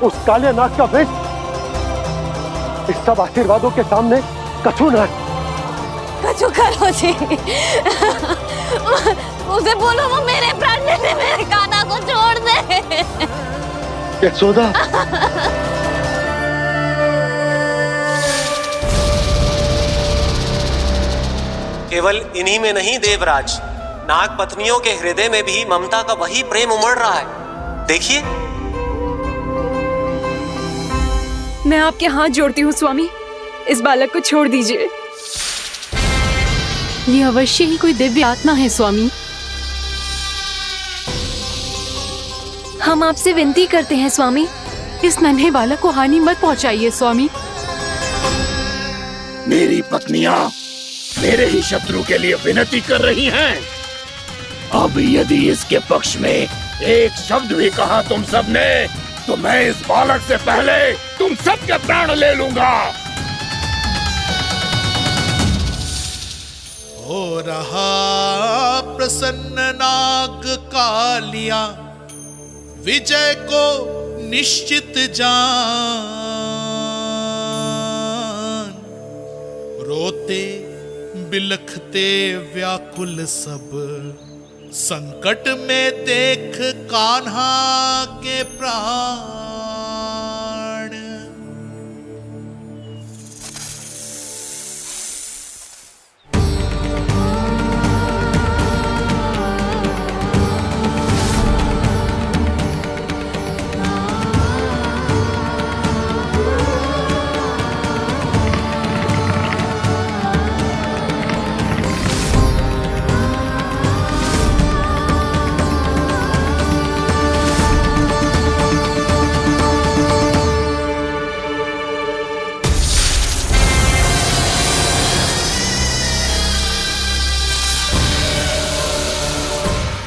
उस काले नाग का वेश इस सब आशीर्वादों के सामने कछु न है। कछु करो जी, उसे बोलो वो मेरे प्राण में से मेरे कान्हा को छोड़ दे। यशोदा, केवल इन्हीं में नहीं देवराज, नाग पत्नियों के हृदय में भी ममता का वही प्रेम उमड़ रहा है। देखिए। मैं आपके हाथ जोड़ती हूँ स्वामी, इस बालक को छोड़ दीजिए। ये अवश्य ही कोई दिव्य आत्मा है स्वामी। हम आपसे विनती करते हैं स्वामी, इस नन्हे बालक को हानि मत पहुंचाइए स्वामी। मेरी पत्नियां मेरे ही शत्रु के लिए विनती कर रही हैं। अब यदि इसके पक्ष में एक शब्द भी कहा तुम सबने, तो मैं इस बालक से पहले तुम सबके प्राण ले लूंगा। हो रहा प्रसन्न नाग कालिया, विजय को निश्चित जान। रोते बिलखते व्याकुल सब, संकट में देख कान्हा के प्राण।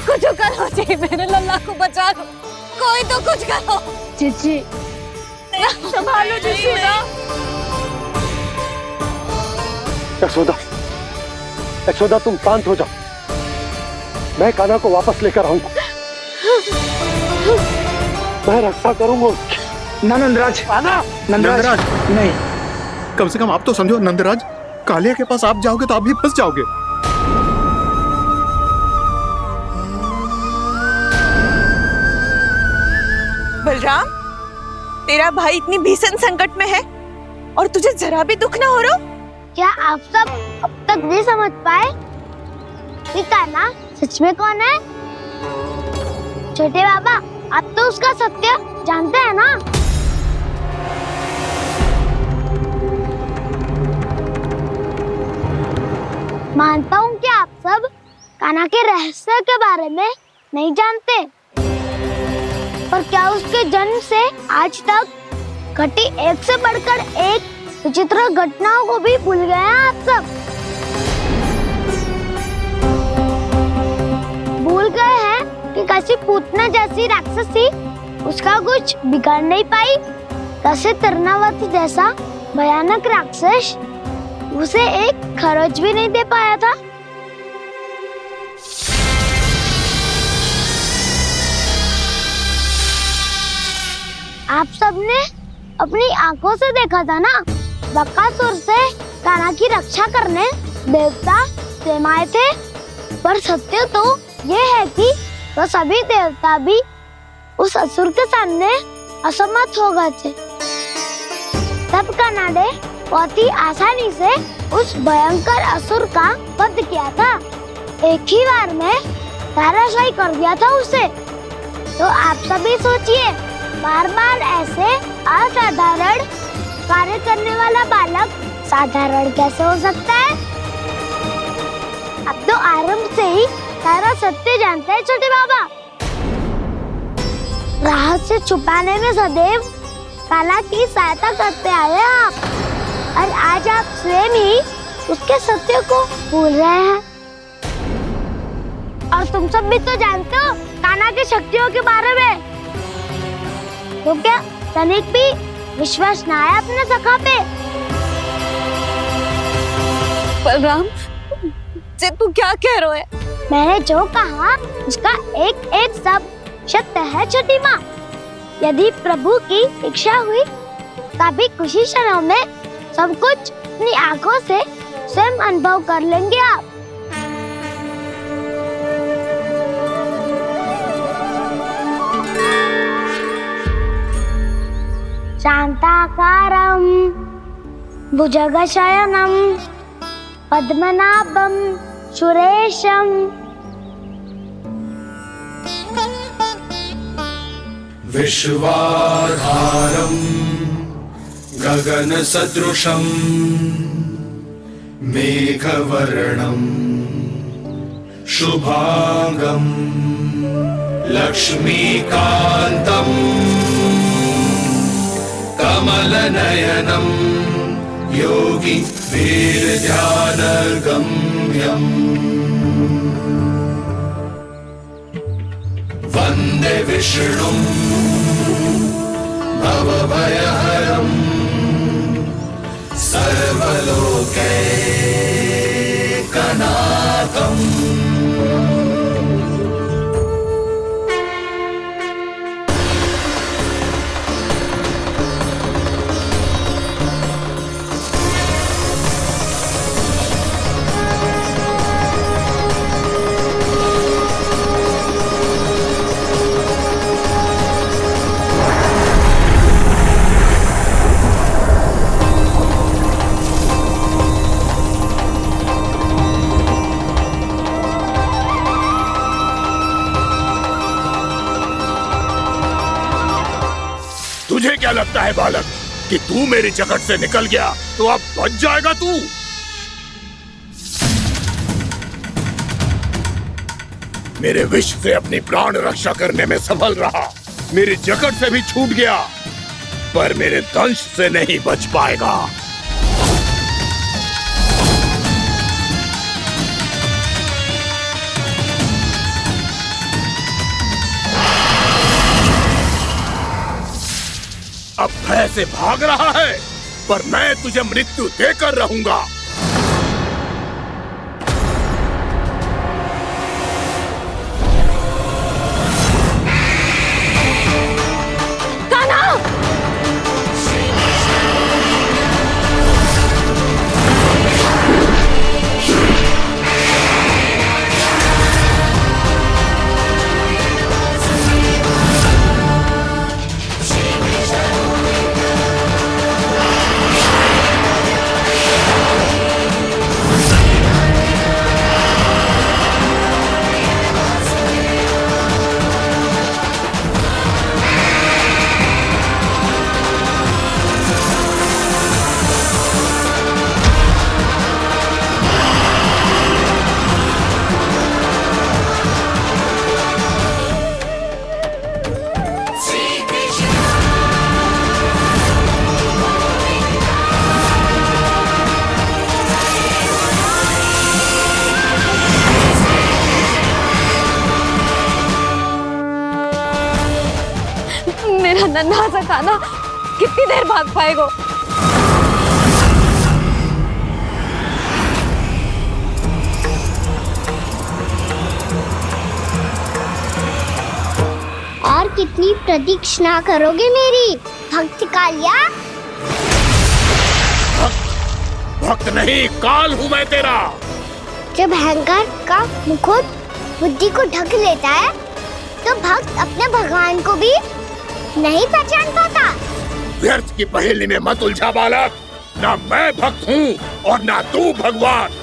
कुछ करो जी, मेरे लल्ला को बचा लो, कोई तो कुछ करो। जीजी संभालो यशोदा। यशोदा, यशोदा तुम शांत हो जाओ, मैं कान्हा को वापस लेकर आऊंगा। मैं रक्षा करूंगा उसकी। ना नंदराज, नंदराज नहीं। कम से कम आप तो समझो नंदराज, कालिया के पास आप जाओगे तो आप भी फंस जाओगे। बलराम, तेरा भाई इतनी भीषण संकट में है और तुझे जरा भी दुख ना हो रहा? क्या आप सब अब तक नहीं समझ पाए कि कान्हा सच में कौन है? छोटे बाबा, आप तो उसका सत्य जानते हैं ना? मानता हूँ कि आप सब कान्हा के रहस्य के बारे में नहीं जानते, पर क्या उसके जन्म से आज तक घटी एक से बढ़कर एक विचित्र घटनाओं को भी भूल गए हैं आप सब? भूल गए हैं कि कैसी पूतना जैसी राक्षसी उसका कुछ बिगाड़ नहीं पाई, कैसे तरनावती जैसा भयानक राक्षस उसे एक खरोच भी नहीं दे पाया था। आप सबने अपनी आंखों से देखा था ना, बकासुर से कान्हा की रक्षा करने देवता स्वयं आए थे, पर सत्य तो ये है कि वो सभी देवता भी उस असुर के सामने असमर्थ हो गए थे। तब कनाडे बहुत ही आसानी से उस भयंकर असुर का वध किया था। एक ही बार में धराशायी कर दिया था उसे। तो आप सभी सोचिए, बार बार ऐसे असाधारण कार्य करने वाला बालक साधारण कैसे हो सकता है? अब तो आरंभ से ही सारा सत्य जानते हैं छोटे बाबा। रहस्य छुपाने में सदैव काला की सहायता करते आए आप, और आज आप स्वयं ही उसके सत्य को भूल रहे हैं। और तुम सब भी तो जानते हो कान्हा की शक्तियों के बारे में। तो क्या तनिक भी विश्वास ना है अपने सखा पे? बलराम, जे तू क्या कह रहा है? मैंने जो कहा उसका एक एक शब्द सत्य है छोटी माँ। यदि प्रभु की इच्छा हुई तभी कुछ ही क्षणों में सब कुछ अपनी आंखों से स्वयं अनुभव कर लेंगे आप। शांताकारं भुजगशयनं पद्मनाभं सुरेशं विश्वाधारं गगनसदृशं मेघवर्णं शुभांगं लक्ष्मीकान्तं कमलनयनं योगी वीरध्यानगम्यं वन्दे विष्णुं भवभयहरं सर्वलोकैकनाथम्। तुझे क्या लगता है बालक कि तू मेरी जकड़ से निकल गया तो अब बच जाएगा तू? मेरे विष से अपनी प्राण रक्षा करने में सफल रहा, मेरी जकड़ से भी छूट गया, पर मेरे दंश से नहीं बच पाएगा। अब भय से भाग रहा है, पर मैं तुझे मृत्यु देकर रहूंगा। मेरा नन्हा सा कान्हा कितनी देर भाग पाएगा? और कितनी प्रतीक्षा करोगे मेरी भक्त कालिया? भक्त नहीं, काल हूं मैं तेरा। जब अहंकार का मुकुट बुद्धि को ढक लेता है तो भक्त अपने भगवान को भी नहीं पहचान पाता। व्यर्थ की पहेली में मत उलझा बालक। ना मैं भक्त हूँ और ना तू भगवान।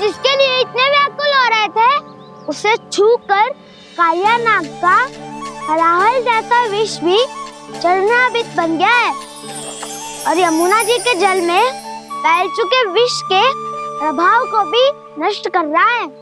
जिसके लिए इतने व्याकुल हो रहे थे, उसे छूकर कालिया नाग का हलाहल जैसा विष भी चरणामृत बन गया है और यमुना जी के जल में फैल चुके विष के प्रभाव को भी नष्ट कर रहा है।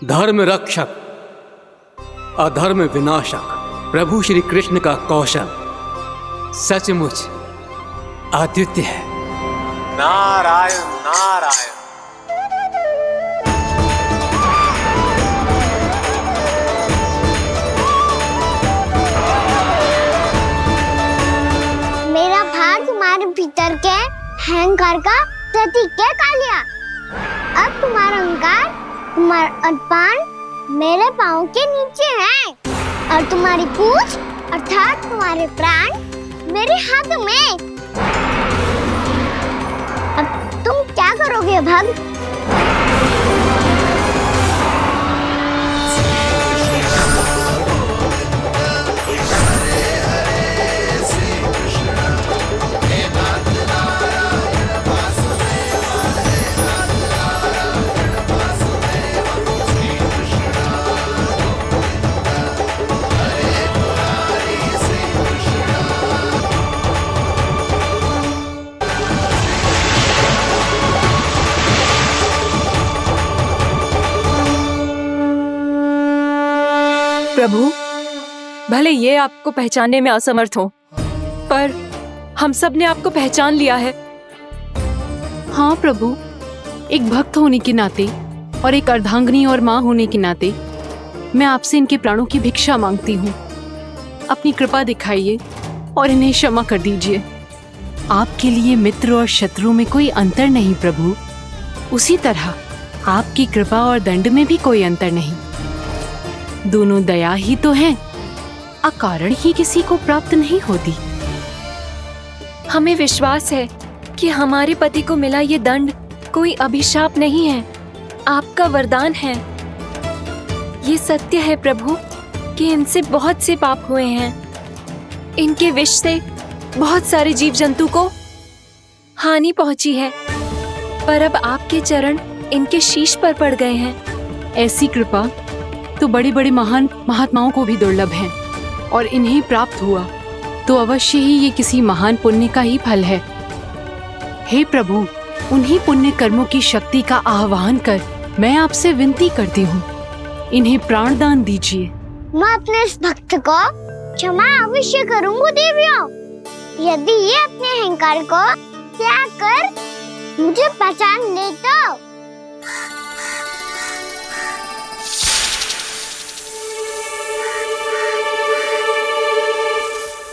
धर्म रक्षक अधर्म विनाशक प्रभु श्री कृष्ण का कौशल सचमुच अद्वितीय है। नारायण नारायण। मेरा भार तुम्हारे भीतर के अहंकार का प्रतीक है कालिया। अब तुम्हारा अहंकार, तुम्हारा अरपान मेरे पाँव के नीचे है और तुम्हारी पूंछ अर्थात तुम्हारे प्राण मेरे हाथ में। अब तुम क्या करोगे भक्त? प्रभु, भले ये आपको पहचानने में असमर्थ हो, पर हम सब ने आपको पहचान लिया है। हाँ प्रभु, एक भक्त होने के नाते और एक अर्धांगिनी और माँ होने के नाते मैं आपसे इनके प्राणों की भिक्षा मांगती हूँ। अपनी कृपा दिखाइए और इन्हें क्षमा कर दीजिए। आपके लिए मित्र और शत्रु में कोई अंतर नहीं प्रभु। उसी तरह आपकी कृपा और दंड में भी कोई अंतर नहीं। दोनों दया ही तो हैं, अकारण ही किसी को प्राप्त नहीं होती। हमें विश्वास है कि हमारे पति को मिला ये दंड कोई अभिशाप नहीं है, आपका वरदान है। ये सत्य है प्रभु कि इनसे बहुत से पाप हुए हैं। इनके विष से बहुत सारे जीव जंतु को हानि पहुंची है, पर अब आपके चरण इनके शीश पर पड़ गए हैं। ऐसी कृपा तो बड़े बड़े महान महात्माओं को भी दुर्लभ है, और इन्हें प्राप्त हुआ तो अवश्य ही ये किसी महान पुण्य का ही फल है। हे प्रभु, उन्हीं पुण्य कर्मों की शक्ति का आह्वान कर मैं आपसे विनती करती हूँ, इन्हें प्राण दान दीजिए। मैं अपने इस भक्त को क्षमा अवश्य करूंगी देवियों, यदि ये अपने अहंकार को त्याग कर मुझे पहचान ले तो।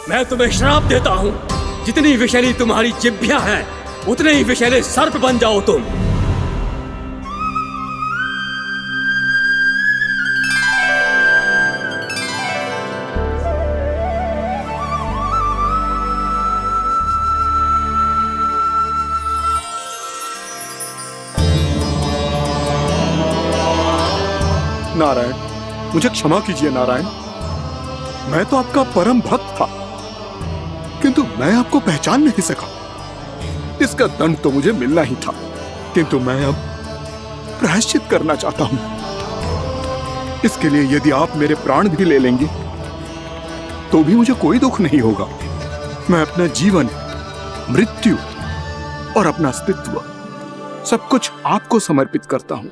मैं तुम्हें श्राप देता हूँ, जितनी विषैली तुम्हारी जिह्वा है उतने ही विषैले सर्प बन जाओ तुम। नारायण, मुझे क्षमा कीजिए नारायण। मैं तो आपका परम भक्त था, किंतु मैं आपको पहचान नहीं सका। इसका दंड तो मुझे मिलना ही था, किंतु मैं अब प्रायश्चित करना चाहता हूं। इसके लिए यदि आप मेरे प्राण भी ले लेंगे तो भी मुझे कोई दुख नहीं होगा। मैं अपना जीवन, मृत्यु और अपना अस्तित्व सब कुछ आपको समर्पित करता हूं।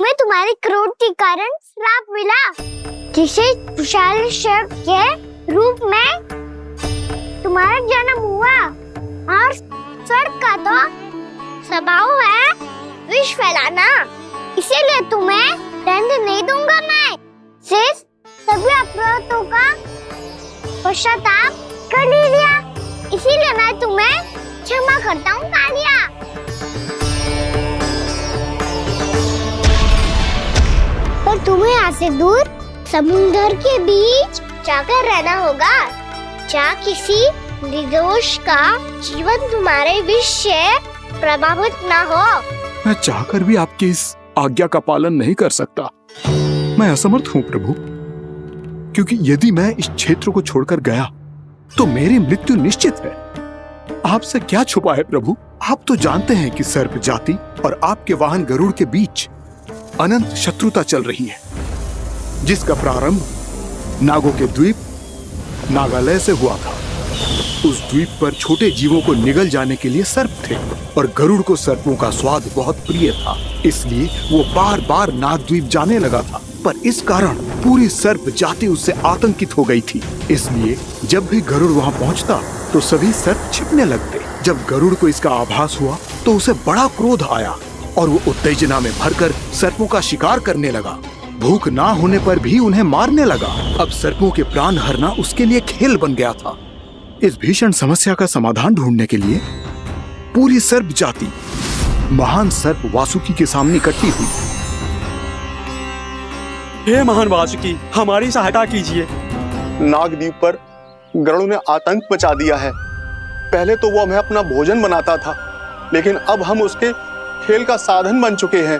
मैं तुम्हारे क्रोध के कारण श्राप मिला, जिसे विशाल सर्प के रूप में तुम्हारा जन्म हुआ, और सर्प का तो स्वभाव है विष फैलाना, इसीलिए तुम्हें दंड नहीं दूंगा। मैं सिर्फ सभी अपराधों का पश्चाताप कर लिया, इसीलिए मैं तुम्हें क्षमा करता हूँ कालिया। पर तुम्हें यहाँ से दूर समुद्र के बीच जाकर रहना होगा, जहाँ किसी निर्दोष का जीवन तुम्हारे विष से प्रभावित ना हो। मैं चाहकर भी आपकी इस आज्ञा का पालन नहीं कर सकता। मैं असमर्थ हूँ प्रभु, क्योंकि यदि मैं इस क्षेत्र को छोड़कर गया तो मेरी मृत्यु निश्चित है। आपसे क्या छुपा है प्रभु? आप तो जानते हैं कि सर्प जाति और आपके वाहन गरुड़ के बीच अनंत शत्रुता चल रही है, जिसका प्रारंभ नागों के द्वीप नागालय से हुआ था। उस द्वीप पर छोटे जीवों को निगल जाने के लिए सर्प थे, और गरुड़ को सर्पों का स्वाद बहुत प्रिय था, इसलिए वो बार बार नागद्वीप जाने लगा था। पर इस कारण पूरी सर्प जाति उससे आतंकित हो गई थी, इसलिए जब भी गरुड़ वहां पहुंचता तो सभी सर्प छिपने लगते। जब गरुड़ को इसका आभास हुआ तो उसे बड़ा क्रोध आया और वो उत्तेजना में भरकर सर्पों का शिकार करने लगा। भूख ना होने पर भी उन्हें मारने लगा। अब सर्पों के प्राण हरना उसके लिए खेल बन गया था। इस भीषण समस्या का समाधान ढूंढने के लिए पूरी सर्प जाति महान सर्प वासुकी के सामने इकट्ठी हुई। हे महान वासुकी, हमारी सहायता कीजिए। नागद्वीप पर गरुड़ ने आतंक मचा दिया है। पहले तो वो हमें अपना भोजन बनाता था, लेकिन अब हम उसके खेल का साधन बन चुके हैं।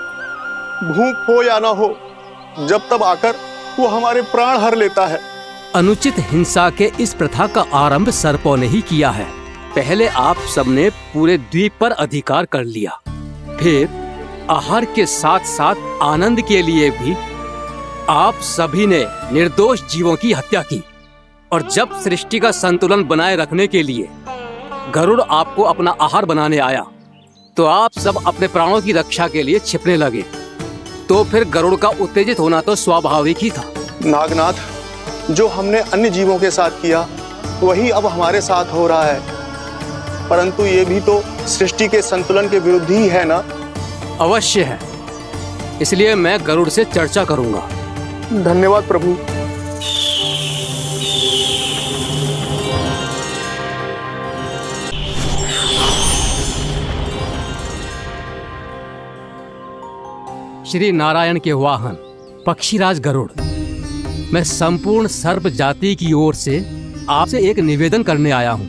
भूख हो या ना हो, जब तब आकर वो हमारे प्राण हर लेता है। अनुचित हिंसा के इस प्रथा का आरंभ सर्पों ने ही किया है। पहले आप सबने पूरे द्वीप पर अधिकार कर लिया, फिर आहार के साथ साथ आनंद के लिए भी आप सभी ने निर्दोष जीवों की हत्या की। और जब सृष्टि का संतुलन बनाए रखने के लिए गरुड़ आपको अपना आहार बनाने आया, तो आप सब अपने प्राणों की रक्षा के लिए छिपने लगे। तो फिर गरुड़ का उत्तेजित होना तो स्वाभाविक ही था। नागनाथ, जो हमने अन्य जीवों के साथ किया वही अब हमारे साथ हो रहा है, परंतु ये भी तो सृष्टि के संतुलन के विरुद्ध ही है ना? अवश्य है, इसलिए मैं गरुड़ से चर्चा करूंगा। धन्यवाद प्रभु। श्री नारायण के वाहन पक्षीराज गरुड़, मैं संपूर्ण सर्प जाति की ओर से आपसे एक निवेदन करने आया हूँ।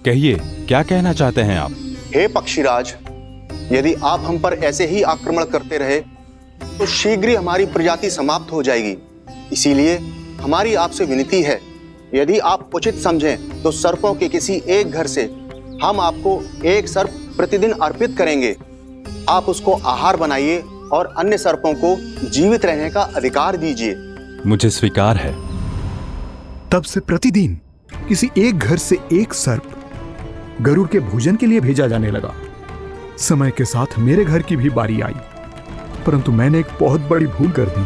कहिए, क्या कहना चाहते हैं आप? हे पक्षीराज, यदि आप हम पर ऐसे ही आक्रमण करते रहे तो शीघ्र ही हमारी प्रजाति समाप्त हो जाएगी। इसीलिए हमारी आपसे विनती है, यदि आप उचित समझें तो सर्पों के किसी एक घर से हम आपको एक सर्प प्रतिदिन अर्पित करेंगे। आप उसको आहार बनाइए और अन्य सर्पों को जीवित रहने का अधिकार दीजिए। मुझे स्वीकार है। तब से प्रतिदिन किसी एक घर से एक सर्प गरुड़ के भोजन के लिए भेजा जाने लगा। समय के साथ मेरे घर की भी बारी आई, परंतु मैंने एक बहुत बड़ी भूल कर दी।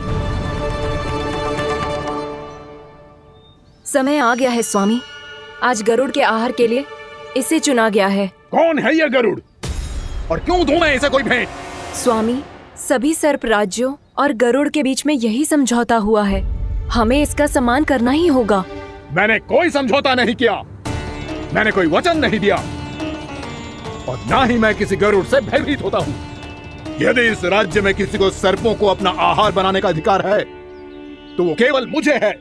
समय आ गया है स्वामी, आज गरुड़ के आहार के लिए इसे चुना गया है। कौन है यह गरुड़ और क्यों दूं मैं इसे कोई भेंट? स्वामी, सभी सर्प राज्यों और गरुड़ के बीच में यही समझौता हुआ है, हमें इसका सम्मान करना ही होगा। मैंने कोई समझौता नहीं किया, मैंने कोई वचन नहीं दिया और ना ही मैं किसी गरुड़ से भयभीत होता हूँ। यदि इस राज्य में किसी को सर्पों को अपना आहार बनाने का अधिकार है तो वो केवल मुझे है।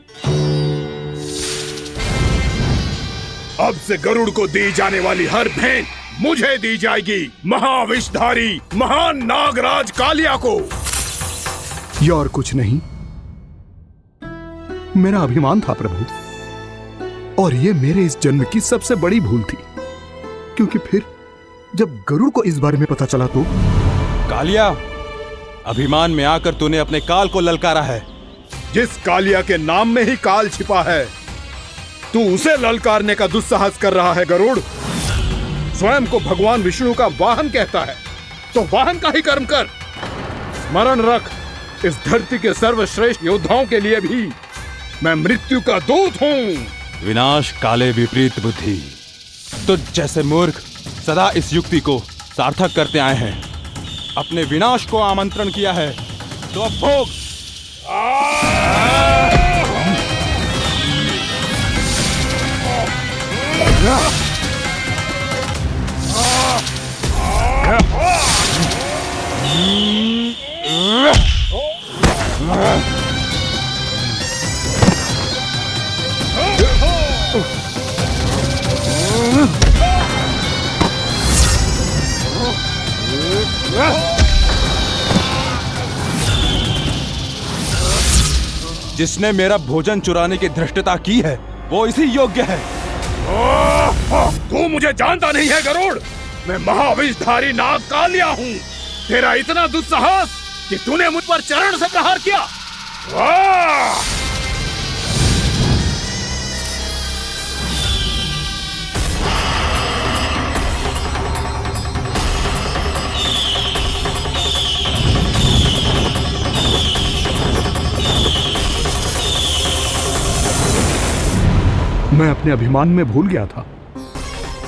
अब से गरुड़ को दी जाने वाली हर भेंट मुझे दी जाएगी, महाविषधारी महान नागराज कालिया को। यह और कुछ नहीं, मेरा अभिमान था प्रभु, और यह मेरे इस जन्म की सबसे बड़ी भूल थी, क्योंकि फिर जब गरुड़ को इस बारे में पता चला तो। कालिया, अभिमान में आकर तूने अपने काल को ललकारा है। जिस कालिया के नाम में ही काल छिपा है, तू उसे ललकारने का दुस्साहस कर रहा है। गरुड़ स्वयं को भगवान विष्णु का वाहन कहता है, तो वाहन का ही कर्म कर। स्मरण रख, इस धरती के सर्वश्रेष्ठ योद्धाओं के लिए भी मैं मृत्यु का दूत हूँ। विनाश काले विपरीत बुद्धि। तुझ जैसे मूर्ख सदा इस युक्ति को सार्थक करते आए हैं। अपने विनाश को आमंत्रण किया है तो अब भोग। जिसने मेरा भोजन चुराने की धृष्टता की है वो इसी योग्य है। तू मुझे जानता नहीं है गरुड़, मैं महाविषधारी नाग कालिया हूँ। तेरा इतना दुस्साहस कि तूने मुझ पर चरण से प्रहार किया। मैं अपने अभिमान में भूल गया था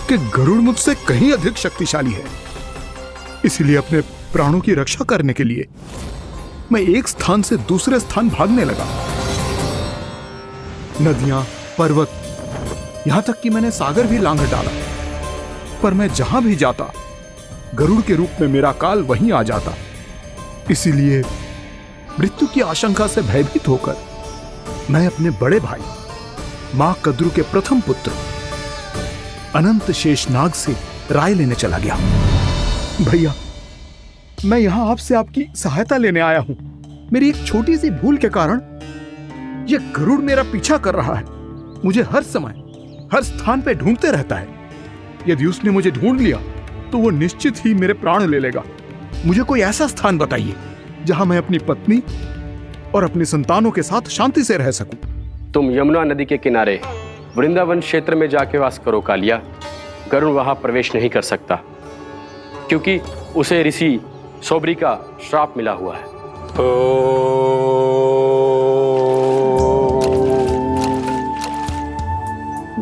कि गरुड़ मुझसे कहीं अधिक शक्तिशाली है। इसलिए अपने प्राणों की रक्षा करने के लिए मैं एक स्थान से दूसरे स्थान भागने लगा। नदियां, पर्वत, यहां तक कि मैंने सागर भी लांघ डाला, पर मैं जहां भी जाता गरुड़ के रूप में मेरा काल वहीं आ जाता। इसीलिए मृत्यु की आशंका से भयभीत होकर मैं अपने बड़े भाई मां कद्रू के प्रथम पुत्र अनंत शेषनाग से राय लेने चला गया। भैया, मैं यहां आपसे आपकी सहायता लेने आया हूं। मेरी एक छोटी सी भूल के कारण यह गरुड़ मेरा पीछा कर रहा है। मुझे हर समय हर स्थान पे ढूंढते रहता है। यदि उसने मुझे ढूंढ लिया तो वो निश्चित ही मेरे प्राण ले लेगा। मुझे कोई ऐसा स्थान बताइए जहां मैं अपनी पत्नी और अपनी संतानों के साथ शांति से रह सकूं। तुम यमुना नदी के किनारे वृंदावन क्षेत्र में जाके वास करो कालिया। गरुड़ वहां प्रवेश नहीं कर सकता, क्योंकि उसे ऋषि सोबरी का श्राप मिला हुआ है।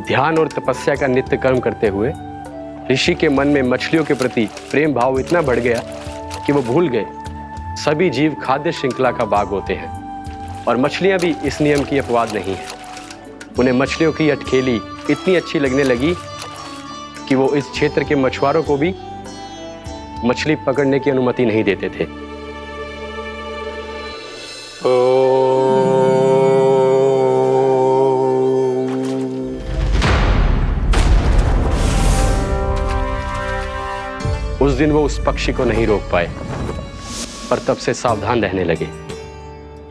ध्यान और तपस्या का नित्य कर्म करते हुए ऋषि के मन में मछलियों के प्रति प्रेम भाव इतना बढ़ गया कि वो भूल गए सभी जीव खाद्य श्रृंखला का भाग होते हैं, और मछलियां भी इस नियम की अपवाद नहीं है। उन्हें मछलियों की अटखेली इतनी अच्छी लगने लगी कि वो इस क्षेत्र के मछुआरों को भी मछली पकड़ने की अनुमति नहीं देते थे। उस दिन वो उस पक्षी को नहीं रोक पाए, पर तब से सावधान रहने लगे।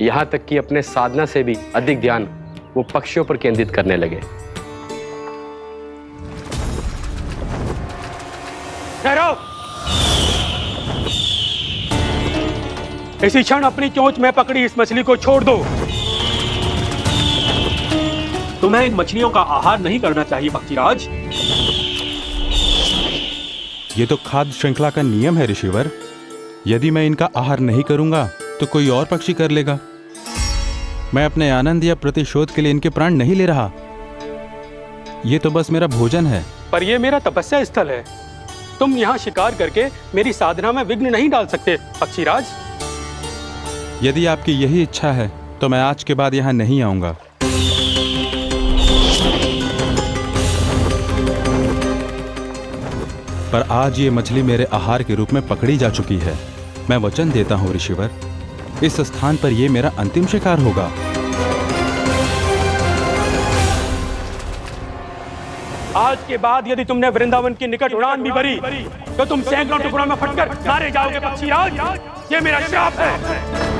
यहां तक कि अपने साधना से भी अधिक ध्यान वो पक्षियों पर केंद्रित करने लगे। ठहरो! इसी क्षण अपनी चोंच में पकड़ी इस मछली को छोड़ दो। तुम्हें इन मछलियों का आहार नहीं करना चाहिए पक्षीराज। ये तो खाद्य श्रृंखला का नियम है ऋषिवर। यदि मैं इनका आहार नहीं करूंगा तो कोई और पक्षी कर लेगा। मैं अपने आनंद या प्रतिशोध के लिए इनके प्राण नहीं ले रहा। ये तो बस मेरा भोजन है। पर यह मेरा तपस्या स्थल है। तुम यहाँ शिकार करके मेरी साधना में विघ्न नहीं डाल सकते पक्षीराज। यदि आपकी यही इच्छा है तो मैं आज के बाद यहाँ नहीं आऊंगा। पर आज ये मछली मेरे आहार के रूप में पकड़ी जा चुकी है। मैं वचन देता हूँ ऋषिवर, इस स्थान पर यह मेरा अंतिम शिकार होगा। आज के बाद यदि तुमने वृंदावन की निकट उड़ान भी भरी तो तुम सैकड़ों टुकड़ों में फटकर मारे जाओगे पक्षीराज। ये मेरा श्राप है।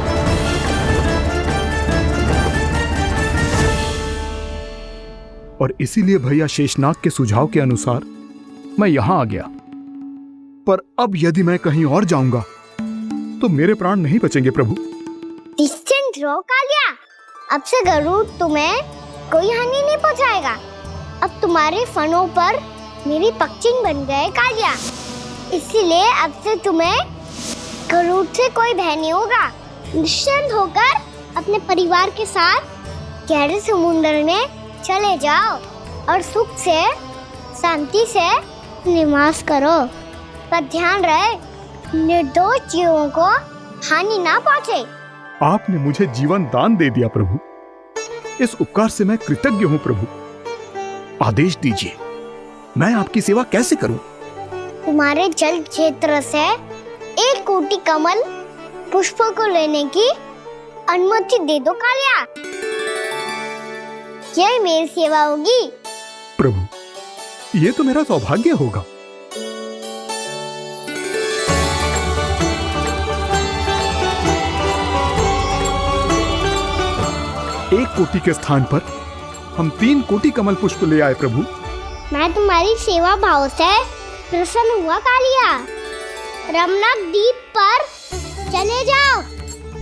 और इसीलिए भैया शेषनाग के सुझाव के अनुसार मैं यहां आ गया। पर अब यदि मैं कहीं और जाऊंगा तो मेरे प्राण नहीं बचेंगे प्रभु। निश्चिंत रहो कालिया, अब से गरुड़ तुम्हें कोई हानि नहीं पहुंचाएगा। अब तुम्हारे फनों पर मेरी पक्षिंग बन गए कालिया, इसीलिए अब से तुम्हें गरुड़ से कोई भय नहीं होगा। निश्चिंत होकर अपने परिवार के साथ गहरे समुद्र में चले जाओ और सुख से शांति से निवास करो। पर ध्यान रहे निर्दोष जीवों को हानि ना पहुंचे। आपने मुझे जीवन दान दे दिया प्रभु, इस उपकार से मैं कृतज्ञ हूँ प्रभु। आदेश दीजिए, मैं आपकी सेवा कैसे करूं? तुम्हारे जल क्षेत्र से 1 कोटि कमल पुष्पों को लेने की अनुमति दे दो कालिया। यह मेरी सेवा होगी प्रभु। ये तो मेरा सौभाग्य होगा। एक कोटि के स्थान पर हम 3 कोटि कमल पुष्प ले आए प्रभु। मैं तुम्हारी सेवा भाव से प्रसन्न हुआ कालिया। रमणक द्वीप पर चले जाओ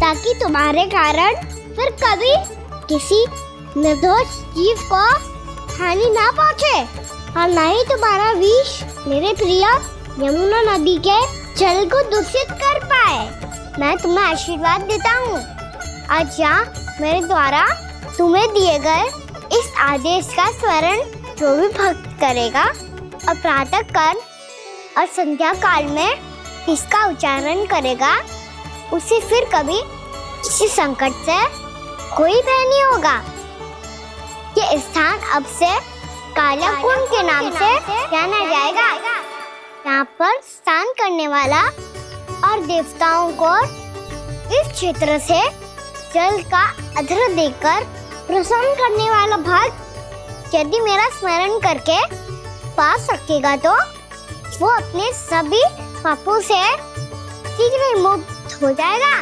ताकि तुम्हारे कारण फिर कभी किसी निर्दोष जीव को हानि ना पहुंचे और न ही तुम्हारा विष मेरे प्रिय यमुना नदी के जल को दूषित कर पाए। मैं तुम्हें आशीर्वाद देता हूँ। आज यहाँ मेरे द्वारा तुम्हें दिए गए इस आदेश का स्मरण जो भी भक्त करेगा और प्रातः काल और संध्या काल में इसका उच्चारण करेगा, उसे फिर कभी किसी संकट से कोई भय नहीं होगा। ये स्थान अब से काला कुंड के नाम से जाना जाएगा। यहाँ पर स्नान करने वाला और देवताओं को इस क्षेत्र से जल का अर्घ्य देकर प्रसन्न करने वाला भक्त यदि मेरा स्मरण करके पा सकेगा तो वो अपने सभी पापों से शीघ्र ही मुक्त हो जाएगा।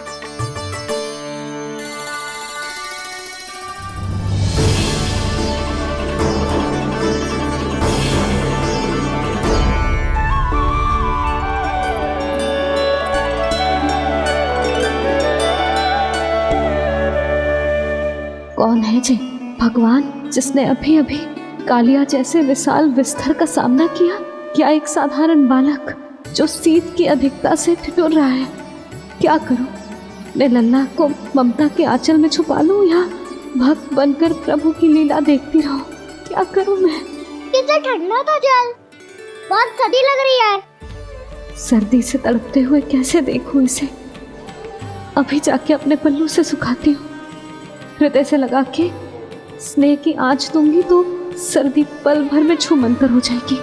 कौन है जी भगवान जिसने अभी अभी कालिया जैसे विशाल विस्तर का सामना किया? क्या एक साधारण बालक जो शीत की अधिकता से ठिठुर रहा है? क्या करूं? मैं लल्ला को ममता के आंचल में छुपा लूं या भक्त बनकर प्रभु की लीला देखती रहूं? क्या करूं मैं? कितना ठंडा था जल, बहुत सर्दी लग रही है। सर्दी से तड़पते हुए कैसे देखूं इसे? अभी जाके अपने पल्लू से सुखाती हूँ। हृदय से लगा के स्नेह की आंच दूंगी तो सर्दी पल भर में छूमंतर हो जाएगी।